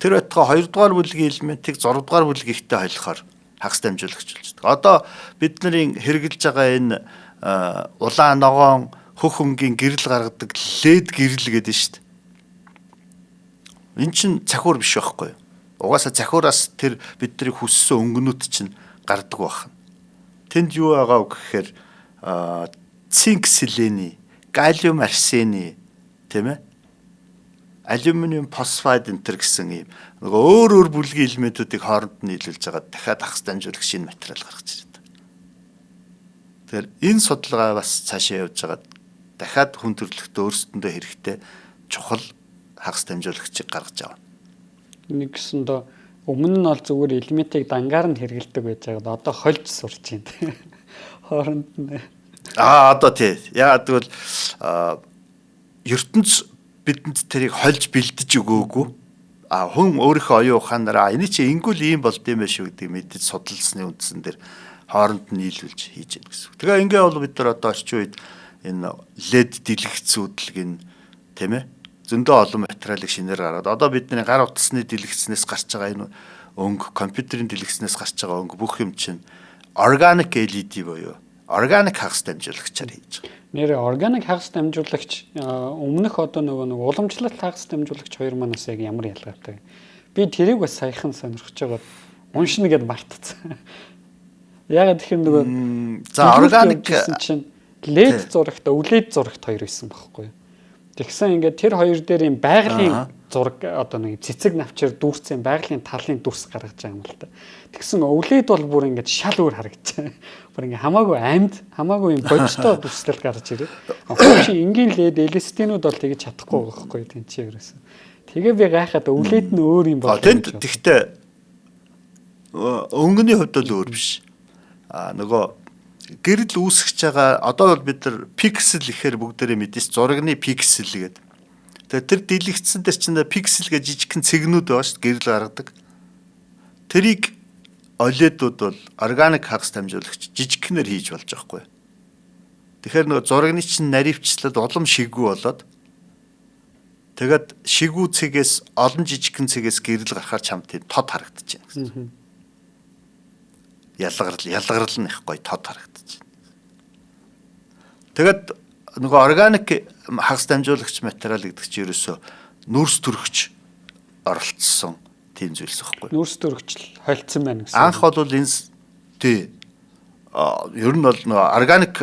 Тэр байтугай 2-р бүлгийн элементийг 6-р бүлгийгтэй холихоор хагас дамжуулагч болчихсон. Одоо бидний хэрэгжилж байгаа энэ улаан ногоон хөх өнгийн гэрэл гаргадаг лед гэрэл гэдэг нь шүү дээ. Эн чинь цахиур биш байхгүй юу? Угаасаа цахиураас тэр бидний хүссэн өнгөнүүд чинь гардаг байна. Тэнд юу байгаа вэ гэхээр цинк селени, галлиум арсений, тийм ээ? Алюминиум фосфид энтер гэсэн ийм нөгөө өөр бүлгийн элементүүдийг хооронд нь нийлүүлж байгаа дахиад хагас дамжуулах шинэ материал гаргаж ирээд. Тэгэхээр энэ судалгаа бас цаашаа явж байгаа дахиад хүн төрөлхтөө өөрсдөндөө хэрэгтэй чухал хагас дамжуулагчийг гаргаж авна. Нэгсэндээ өмнө нь бол зүгээр элементийг дангаар нь хэрэгэлдэг байж байгаа. Одоо хольж сурч байна. Хооронд нь. Одоо тий. Яагаад гэвэл ертөнц бидэнд тэрийг хольж бэлдэж өгөөгүй. Хүн өөрийнхөө оюун ухаанаараа энэ чи ингүүл ийм болд юм байна шүү гэдэг мэдээд судалсны үндсэн дээр хооронд нь нийлүүлж хийж гэнэ гэсэн. Тэгээ ингээ бол бид нар одоо орчин үед энэ лед дэлгэцүүдэлг нь тийм ээ зөндөө олон материалыг шинээр гаргаад одоо бидний гар утасны дэлгэцнээс гарч байгаа энэ өнгө компьютерийн дэлгэцнээс гарч байгаа өнгө бүх юм чинь organic LED буюу органик хагас дамжуулагчаар хийж байгаа. Нэр органик хагас дамжуулагч өмнөх одоо нөгөө уламжлалт хагас дамжуулагч хоёр манаас яг ямар ялгаатай. Би тэрийг бас саяхан сонирхож байгаа. Уншина гэд мартцсан. Ягаад тэгэхээр нөгөө за органик чинь LED зурагт OLED зурагт хоёр байсан байхгүй юу? Тэгсэн ингээд тэр хоёр дээр юм байгалийн зураг одоо нэг цэцэг навчаар дүүрсэн байгалийн талын дүрс гаргаж байгаа юм л та. Тэгсэн OLED бол бүр ингээд шал өөр харагдаж байна. Бүр ингээд хамаагүй амьд, хамаагүй юм бодтой дүрслэл гарч ирээ. Хөөе энгийн LED LCD-нүүд бол тэгж чадахгүй байгаа байхгүй юу тийм чи ерөөсөө. Тэгээ би гайхаад OLED нь өөр юм байна. Тэнд тэгтээ өнгөний хувьд л өөр биш. Нөгөө гэрэл үүсгэж байгаа одоо бол бид нар пиксел гэхээр бүгдээрээ мэдээс зурагны пиксел гэдэг. Тэгээ тэр дэлгэцсэн дээр чинь пиксел гэж жижигхэн цэгнүүд байгаа шүү дээ гэрэл гаргадаг. Тэрийг OLED-ууд бол органик хагас дамжуулагч жижигхнэр хийж болж байгаа хгүй. Тэгэхээр нөгөө зурагны чинь наривчлал улам шигүү болоод Тэгээд шигүү цэгээс олон жижигхэн цэгээс гэрэл гарахаар чамд тийм тод харагдаж байна гэсэн. Ялгарл нь их гоё тод харагдаж байна. Тэгээд нөгөө органик хагас дамжуулагч материал гэдэг чинь ерөөсөө нүрс төрөгч оролцсон тийм зүйлс байхгүй. Нүрс төрөгч холцсон байна гэсэн. Анх бол энэ тий ер нь бол нөгөө органик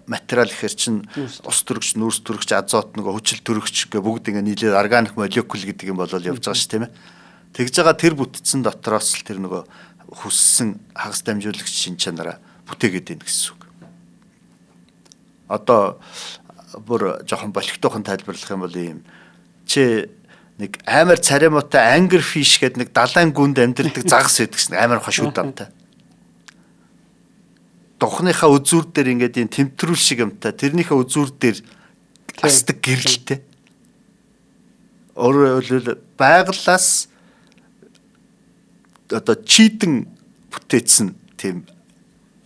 материал гэхэр чинь ус төрөгч, нүрс төрөгч, азот нөгөө хүчил төрөгч гэ бүгд ингэ нийлээд органик молекул гэдэг юм болол явж байгаа ш тийм ээ. Тэгж байгаа тэр бүтцэн дотроос л тэр нөгөө хүссэн хагас дамжуулагч шин чанараа бүтээгээд байна гэсэн үг. Одоо бүр жоохон болигтойхон тайлбарлах юм бол ийм чи нэг амар царимуутай ангер фиш гэдэг нэг далайн гүнд амьдардаг загас байдаг шин амар хошуу дамтай. Духныхаа үзүүр дээр ингээд энэ тэмтрүүл шиг юмтай тэрнийхээ үзүүр дээр асдаг гэрэлтэй. Өөрөөр хэлбэл байгалаас одоо чийдэн бүтээсэн тийм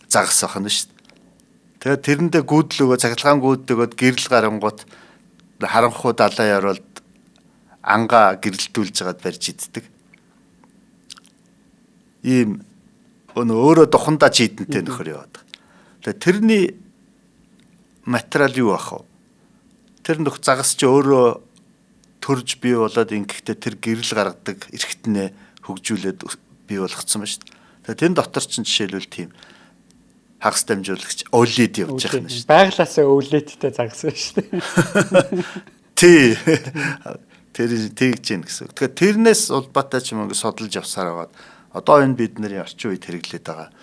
загас ахна шүү дээ. Тэгээд тэрэндээ гүйдлөгөө цахилгаан гүйдлөгөөд гэрэл гарангууд харанхуй далайн яролд ангаа гэрэлтүүлж байгаад барьж иддэг. Ийм өөрөө духандаа чийдэнтэй нөхөр яваад. Тэгээд тэрний материал юу ах вэ? Тэр нөх загас чи өөрөө төрж бий болоод ингэхдээ тэр гэрэл гаргадаг эргэтнээ хөгжүүлээд бий болгоцсон ба шүү дээ. Тэгээд тэн дотор ч жишээлбэл тийм хагас дамжуулагч өвлөд явж байгаа юм шүү дээ. Байглаасаа өвлөдтэй загас байна шүү дээ. Тий. Тэр тэгж гин гэсэн. Тэгэхээр тэрнээс улбаатай ч юм ингэ судалж явсаар байгаад одоо энэ бидний орчин үед хэрэглээд байгаа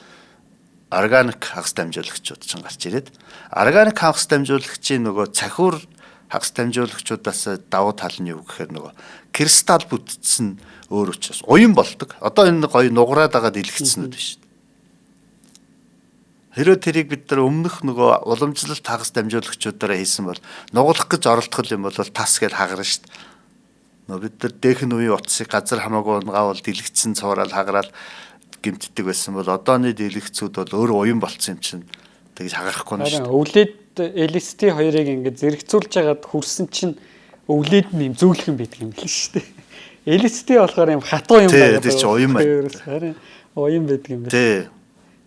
органик хагас дамжуулагчид ч гарч ирээд органик хагас дамжуулагчийн нөгөө цахиур хагас дамжуулагчудаас давуу тал нь юу гэхээр нөгөө кристалл бүтцэн өөр учраас уян болдог. Одоо энэ гоё нугараад байгаа дэлгэцснүүд биш. Хэрэв тэрийг бид нар өмнөх нөгөө уламжлалт хагас дамжуулагчудаараа хийсэн бол нугалах гэж оролдох юм бол тас гэж хагарна шүү дээ. Нөө бид нар дээхэн үеийн утсыг газар хамаагүй унгаавал дэлгэцэн цуураал хагараал гимтдэг байсан бол одооны дэлгэцүүд бол өөр уян болцсон юм чинь тэгж хагарахгүй нь шүү дээ. Өвлөд LST хоёрыг ингээд зэрэгцүүлж хагаад хүрсэн чинь өвлөд нь юм зөөлхөн байдаг юм л шүү дээ. LST болохоор юм хатуу юм байна. Тэр чинь уян байна. Харин уян байдаг юм байна. Тий.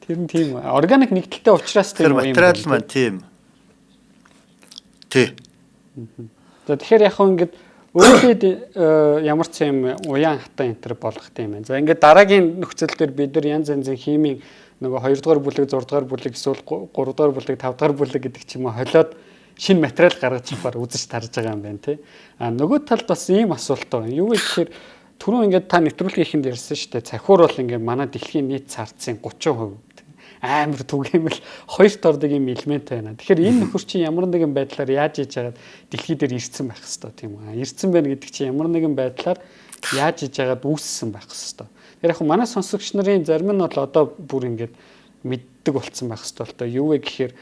Тэр нь тийм органик нэгдэлтэй учраас тэр материал маань тийм. Тий. Тэгэхээр яг хөө ингээд өөрөд ямар ч юм уян хатан энтер болгох тийм байна. За ингээд дараагийн нөхцөл дээр бид нар янз янзын химийн нөгөө 2 дугаар бүлэг, 6 дугаар бүлэг, эсвэл 3 дугаар бүлэг, 5 дугаар бүлэг гэдэг ч юм уу холиод шинэ материал гаргаж авахаар үзэж тарж байгаа юм байна тий. А нөгөө талд бас ийм асуулт байна. Юу гэхээр түрүүн ингээд та нэвтрүүлгийн эхэнд ярьсан шүү дээ. Цахиур бол ингээд манай дэлхийн нийт цаарцын 30% амар түгээмэл хоёрт ордог юм элемент байна. Тэгэхээр энэ нөхөр чинь ямар нэгэн байдлаар яаж хийж яагаад дэлхий дээр ирсэн байх хэвээр тийм үү? Ирсэн байна гэдэг чинь ямар нэгэн байдлаар яаж хийж яагаад үүссэн байх хэвээр. Тэгэхээр яг манай сонсогч нарын зарим нь бол одоо бүр ингээд мэддэг болцсон байх хэвээр л доо. Юу вэ гэхээр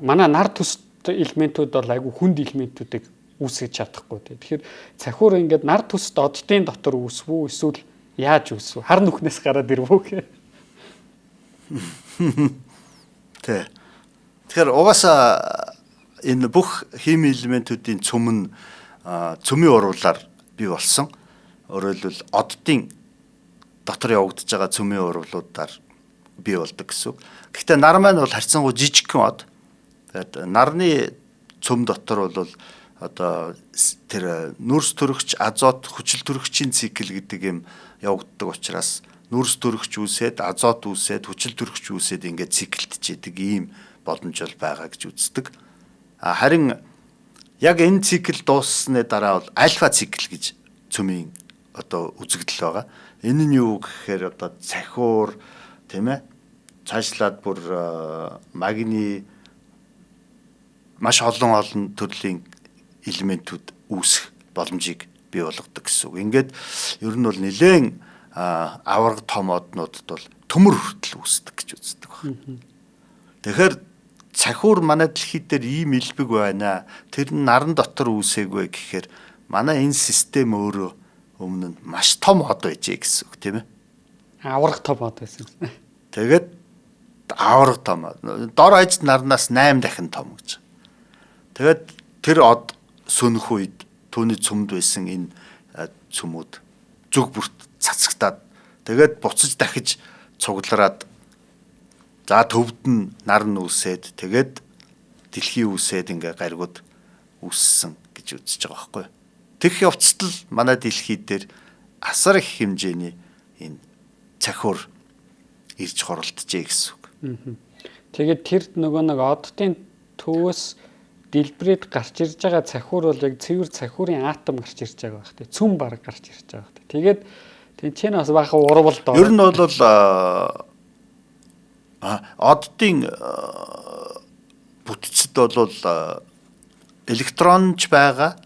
манай нар төс элементүүд бол айгүй хүнд элементүүдийг үүсгэж чадахгүй тийм. Тэгэхээр цахиур ингээд нар төс доддын дотор үүсвүү эсвэл яаж үүсвүү? Хар нүхнээс гараад ирвүү гэх. Тэ. Тэгэхээр угаасаа энэ бүх хими элементүүдийн цөм нь цөмийн уруулаар бий болсон. Өөрөөр хэлбэл оддын дотор явагдаж байгаа цөмийн уруулуудаар бий болдог гэсэн үг. Гэхдээ нар маань бол харьцангуй жижигхэн од. Тэгээд нарны цөм дотор бол одоо тэр нүрс төрөгч, азот, хүчил төрөгчийн цикл гэдэг юм явагддаг учраас нүрс төрөгч үүсээд, азот үүсээд, хүчил төрөгч үүсээд ингээд циклдж идэг ийм боломж бол байгаа гэж үздэг. Харин яг энэ цикл дууссаны дараа бол альфа цикл гэж цөмийн одоо үзэгдэл байгаа. Энэ нь юу гэхээр одоо цахиур тийм ээ цаашлаад бүр магний маш олон төрлийн элементүүд үүсэх боломжийг бий болгодог гэсэн үг. Ингээд ер нь бол нэлээд аварга том однуудад бол төмөр хүртэл үүсдэг гэж үздэг байна. Тэгэхээр цахиур манай дэлхий дээр ийм элбэг байна. Тэр нь наран дотор үүсээгүй гэхээр манай энэ систем өөрөө өмнө нь маш том од байжээ гэсэн үг тийм ээ. Аварга том од байсан. Тэгээд аварга том. Дор хаяж нарнаас 8 дахин том гэж. Тэгээд тэр од сөнөх үед түүний цөмд байсан энэ цөмүүд зүг бүрт цацагтаад тэгээд буцаж дахиж цуглараад за төвд нь нар нь үсээд тэгээд дэлхий үсээд ингээ гаригуд үссэн гэж үзэж байгаа байхгүй. Тэгэх явцад л манай дэлхий дээр асар их хэмжээний энэ цахиур ирж хоролтжээ гэсэн үг. Тэгээд тэр нөгөө нэг оддын төвөөс дэлбэрээд гарч ирж байгаа цахиур бол яг цэвэр цахиурын атом гарч ирж байгаа байх тийм. Цүм баг гарч ирж байгаа байх. Тэгээд тэнцэн бас баахан урвал доо. Ер нь бол оддын бүтцэд бол электронч байгаа,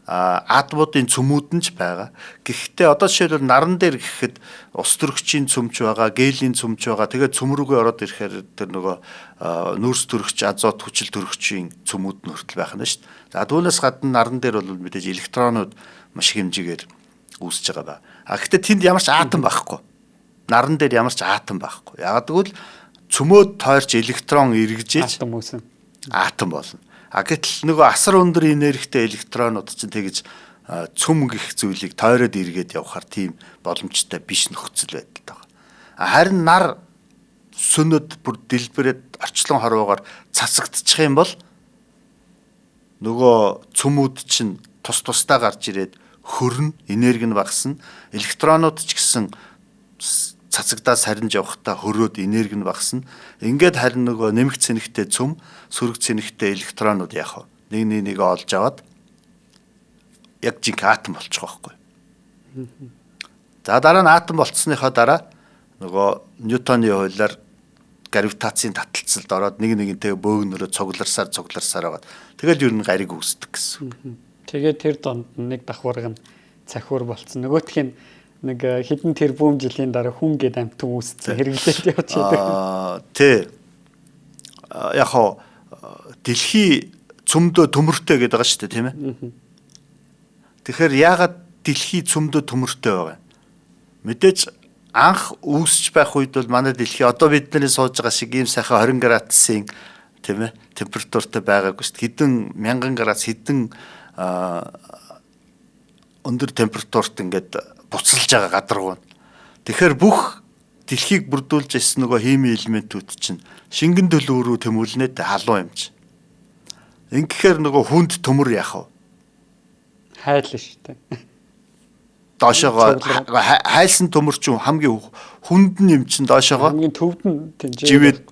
атомуудын цөмүүд нь ч байгаа. Гэхдээ одоо жишээлбэл наран дээр гэхэд ус төрөгчийн цөмч байгаа, гелийн цөмч байгаа. Тэгээд цөм рүүгээ ороод ирэхээр тэр нөгөө нүүрс төрөгч, азот хүчил төрөгчийн цөмүүд нь хүртэл байх нь шүү дээ. За түүнээс гадна наран дээр бол мэдээж электронууд маш хэмжээгээр үүсэж байгаа ба. Гэхдээ тэнд ямар ч атом байхгүй. Наран дээр ямар ч атом байхгүй. Яг гэвэл цөмөөд тойрч электрон эргэжээж атом болно. Гэтэл нөгөө асар өндөр энергитэй электронууд чинь тэгж цөм гих зүйлийг тойроод эргээд явахаар тийм боломжтой биш нөхцөл байдал байгаа. Харин нар сүнөд бүр дэлбэрээд орчлон хорвоогоор цацагдчих юм бол нөгөө цөмүүд чинь тусдаа гарч ирээд хөрн, энерги нь багасна. Электронууд ч гэсэн цацагдаа сарнж явахдаа хөрөөд энерги нь багасна. Ингээд харин нөгөө нэмэгт цэнэгтэй цөм, сөрөг цэнэгтэй электронууд яах вэ? Нэг олж аваад яг жинк атом болчих واخгүй. За дараа нь атом болцсныхоо дараа нөгөө Ньютоны хуулиар гравитацийн таталцалд ороод нэгнтэй бөөгнөрөө цугларсаар байгаад тэгэл ер нь гариг үүсдэг гэсэн. Тэгээд тэр донд нэг давхарга нь цахиур болцсон. Нөгөөх нь нэг хэдэн тэрбум жилийн дараа хүн гээд амтан үүссэн хэрэглээд явж байдаг. Тий. Яг хоо дэлхий цөмдөө төмөртэй гэдэг байгаа шүү дээ, тийм ээ. Тэгэхээр яагаад дэлхий цөмдөө төмөртэй байгаа юм? Мэдээж анх үүсч байх үед бол манай дэлхий одоо бидний сууж байгаа шиг ийм сайхан 20 градусын тийм ээ температуртай байгаагүй шүү дээ. Хэдэн мянган градус хэдэн өндөр температурт ингээд буцалж байгаа гадаргуун. Тэгэхээр бүх дэлхийг бүрдүүлж ирсэн нөгөө химийн элементүүд чинь шингэн төлөв рүү тэмүүлнэ тэ халуун юм чи. Ингэхээр нөгөө хүнд төмөр яах вэ? Хайл шүү дээ. Доошоогоо хайлсан төмөр чинь хамгийн хүнд нь юм чинь доошоогоо хамгийн төвд нь живээд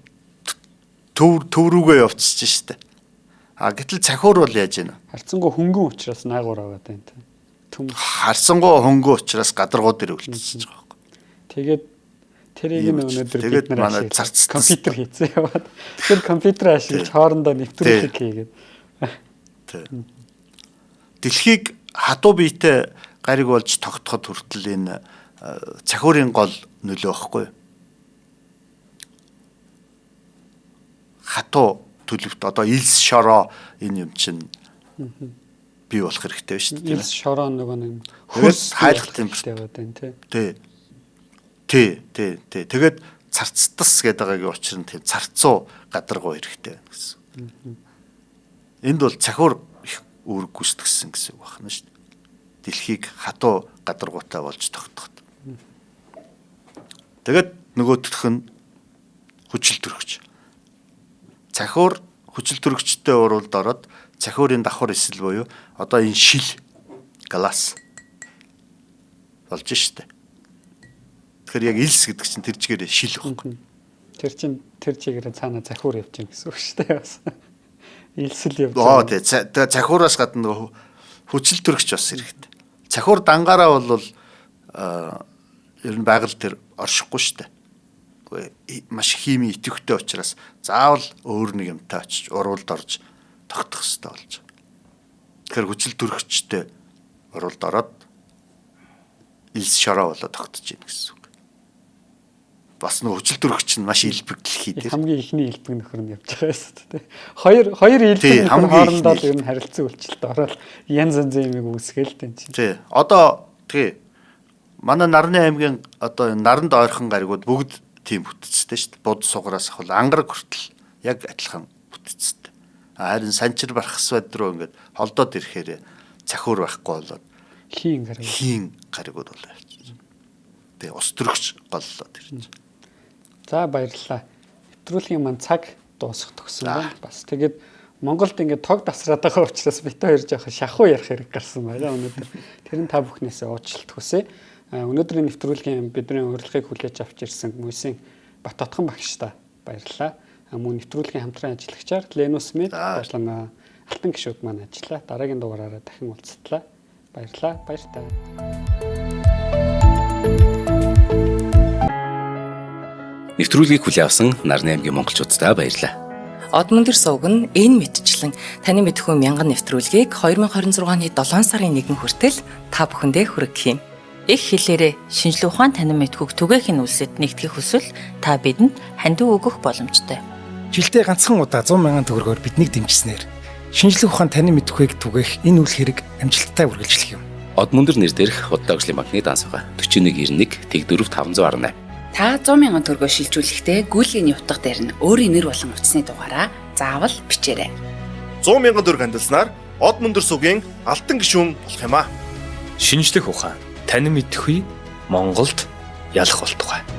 төв рүүгээ явцчих штэ. Гэтэл цахиур бол яаж ийна? Харцангуй хөнгөн учраас наагур аваад байна те. Харсангуй хөнгөн учраас гадаргуу дээр үлдчихэж байгаа байхгүй. Тэгээд тэрийг өнөөдөр тэгээд манай зарц компьютер хийцээ яваад тэр компьютер ашиглаж хоорондоо нэвтрүүлэг хийгээд. Дэлхийг хатуу биетэй гариг болж тогтоход хүртэл энэ цахиурын гол нөлөө байхгүй. Хатуу төлөвт одоо илс шороо энэ юм чинь бий болох хэрэгтэй шүү дээ. Илс шороо нөгөө нэг хөрс хайлах температуртэй байдаг тийм. Тий. Тэгээд царцтас гэдэг байгаагийн учир нь тийм царцуу гадаргуу хэрэгтэй гэсэн. Энд бол цахиур их үүрэг гүйцэтгсэн гэсэн үг байна шүү дээ. Дэлхийг хатуу гадаргуутай болж тогтоход. Тэгээд нөгөөх нь хүчил төрөгч. Цахиур хүчил төрөгчтэй уралд ороод цахиурын давхар эсэл буюу одоо энэ шил гласс болж штэ. Тэгэхээр яг илс гэдэг чинь тэр чигээр шил байхгүй. Тэр чинь тэр чигээр цаана цахиур явж байгаа гэсэн үг штэ бас. Илсэл явж байгаа. Тэгээ цахиураас гадна нөгөө хүчил төрөгч бас хэрэгтэй. Цахиур дангаараа бол ер нь байгаль дээр оршихгүй штэ. Маш хими идэвхтэй учраас заавал өөр нэг юмтай очиж уралд орж тогтох хэрэгтэй болж байгаа. Тэгэхээр хүчил төрөгчтэй уралд ороод илс шороо болоод тогтож ийн гэсэн үг. Бас нэг хүчил төрөгч нь маш илбэг дэлхий дээр хамгийн ихний илбэг нөхөр нь явж байгаа шүү дээ. Хоёр илбэг хоорондоо ер нь харилцан үйлчлэлд ороод янз янзын юмыг үүсгээл тань чинь. Тий. Одоо тий. Манай Нарны аймгийн одоо наранд ойрхон гаригууд бүгд тийм бүтцтэй шүү дээ. Бод сугараас ахвал ангараг хүртэл яг адилхан бүтцтэй. Харин санчир бархасвад руу ингээд холдоод ирэхээр цахиур байхгүй болоод Хийн гараг. хийн гаригуд болоо явчихсан. Тэгээ ус төрөгч голлоо тэр чинь. За баярлалаа. Нэвтрүүлгийн маань цаг дуусах төгсөн байна. Бас тэгээд Монголд ингээд тог тасраад байгаа учраас бит хоёр жоохон шахуу ярих хэрэг гарсан байна өнөөдөр. Тэр нь та бүхнээсээ уучлалт хүсье. Өнөөдрийн нэвтрүүлгийн бидний урилгыг хүлээж авч ирсэн хүмүүсийн Бат Отхон багштай баярлалаа. Мөн нэвтрүүлгийн хамтран ажиллагчаар Ленус Мед болон Алтан гишүүд маань ажиллаа. Дараагийн дугаараараа дахин уулзтлаа. Баярлалаа. Баяр таа. Нэвтрүүлгийг хүлээн авсан Нарны аймгийн монголчуудтай баярлалаа. Одмондөр сувг нь энэ мэдчлэн таны мэдхүйн мянган нэвтрүүлгийг 2026 оны 7 сарын 1 хүртэл та бүхэндээ хүргэх юм. Их хэлээрээ шинжлэх ухаан танин мэдхүйг түгээхийн үлсэд нэгтгэх хүсвэл та бидэнд хандив өгөх боломжтой. Жилдээ ганцхан удаа 100,000 төгрөгөөр биднийг дэмжснээр шинжлэх ухаан танин мэдхүйг түгээх энэ үйл хэрэг амжилттай үргэлжлэх юм. Одмондөр нэр дээрх Худалдаажлын банкны дансгаа 4191 Тэг 4518. Та 100,000 төгрөгөөр шилжүүлэхдээ гүйлгийн утга дээр нь өөрийн нэр болон утасны дугаараа заавал бичээрэй. 100,000 төгрөг хандалснаар Одмондөр сувгийн алтан гишүүн болох юм а. Шинжлэх ухаан танин мэдхгүй Монголд ялах болтугай.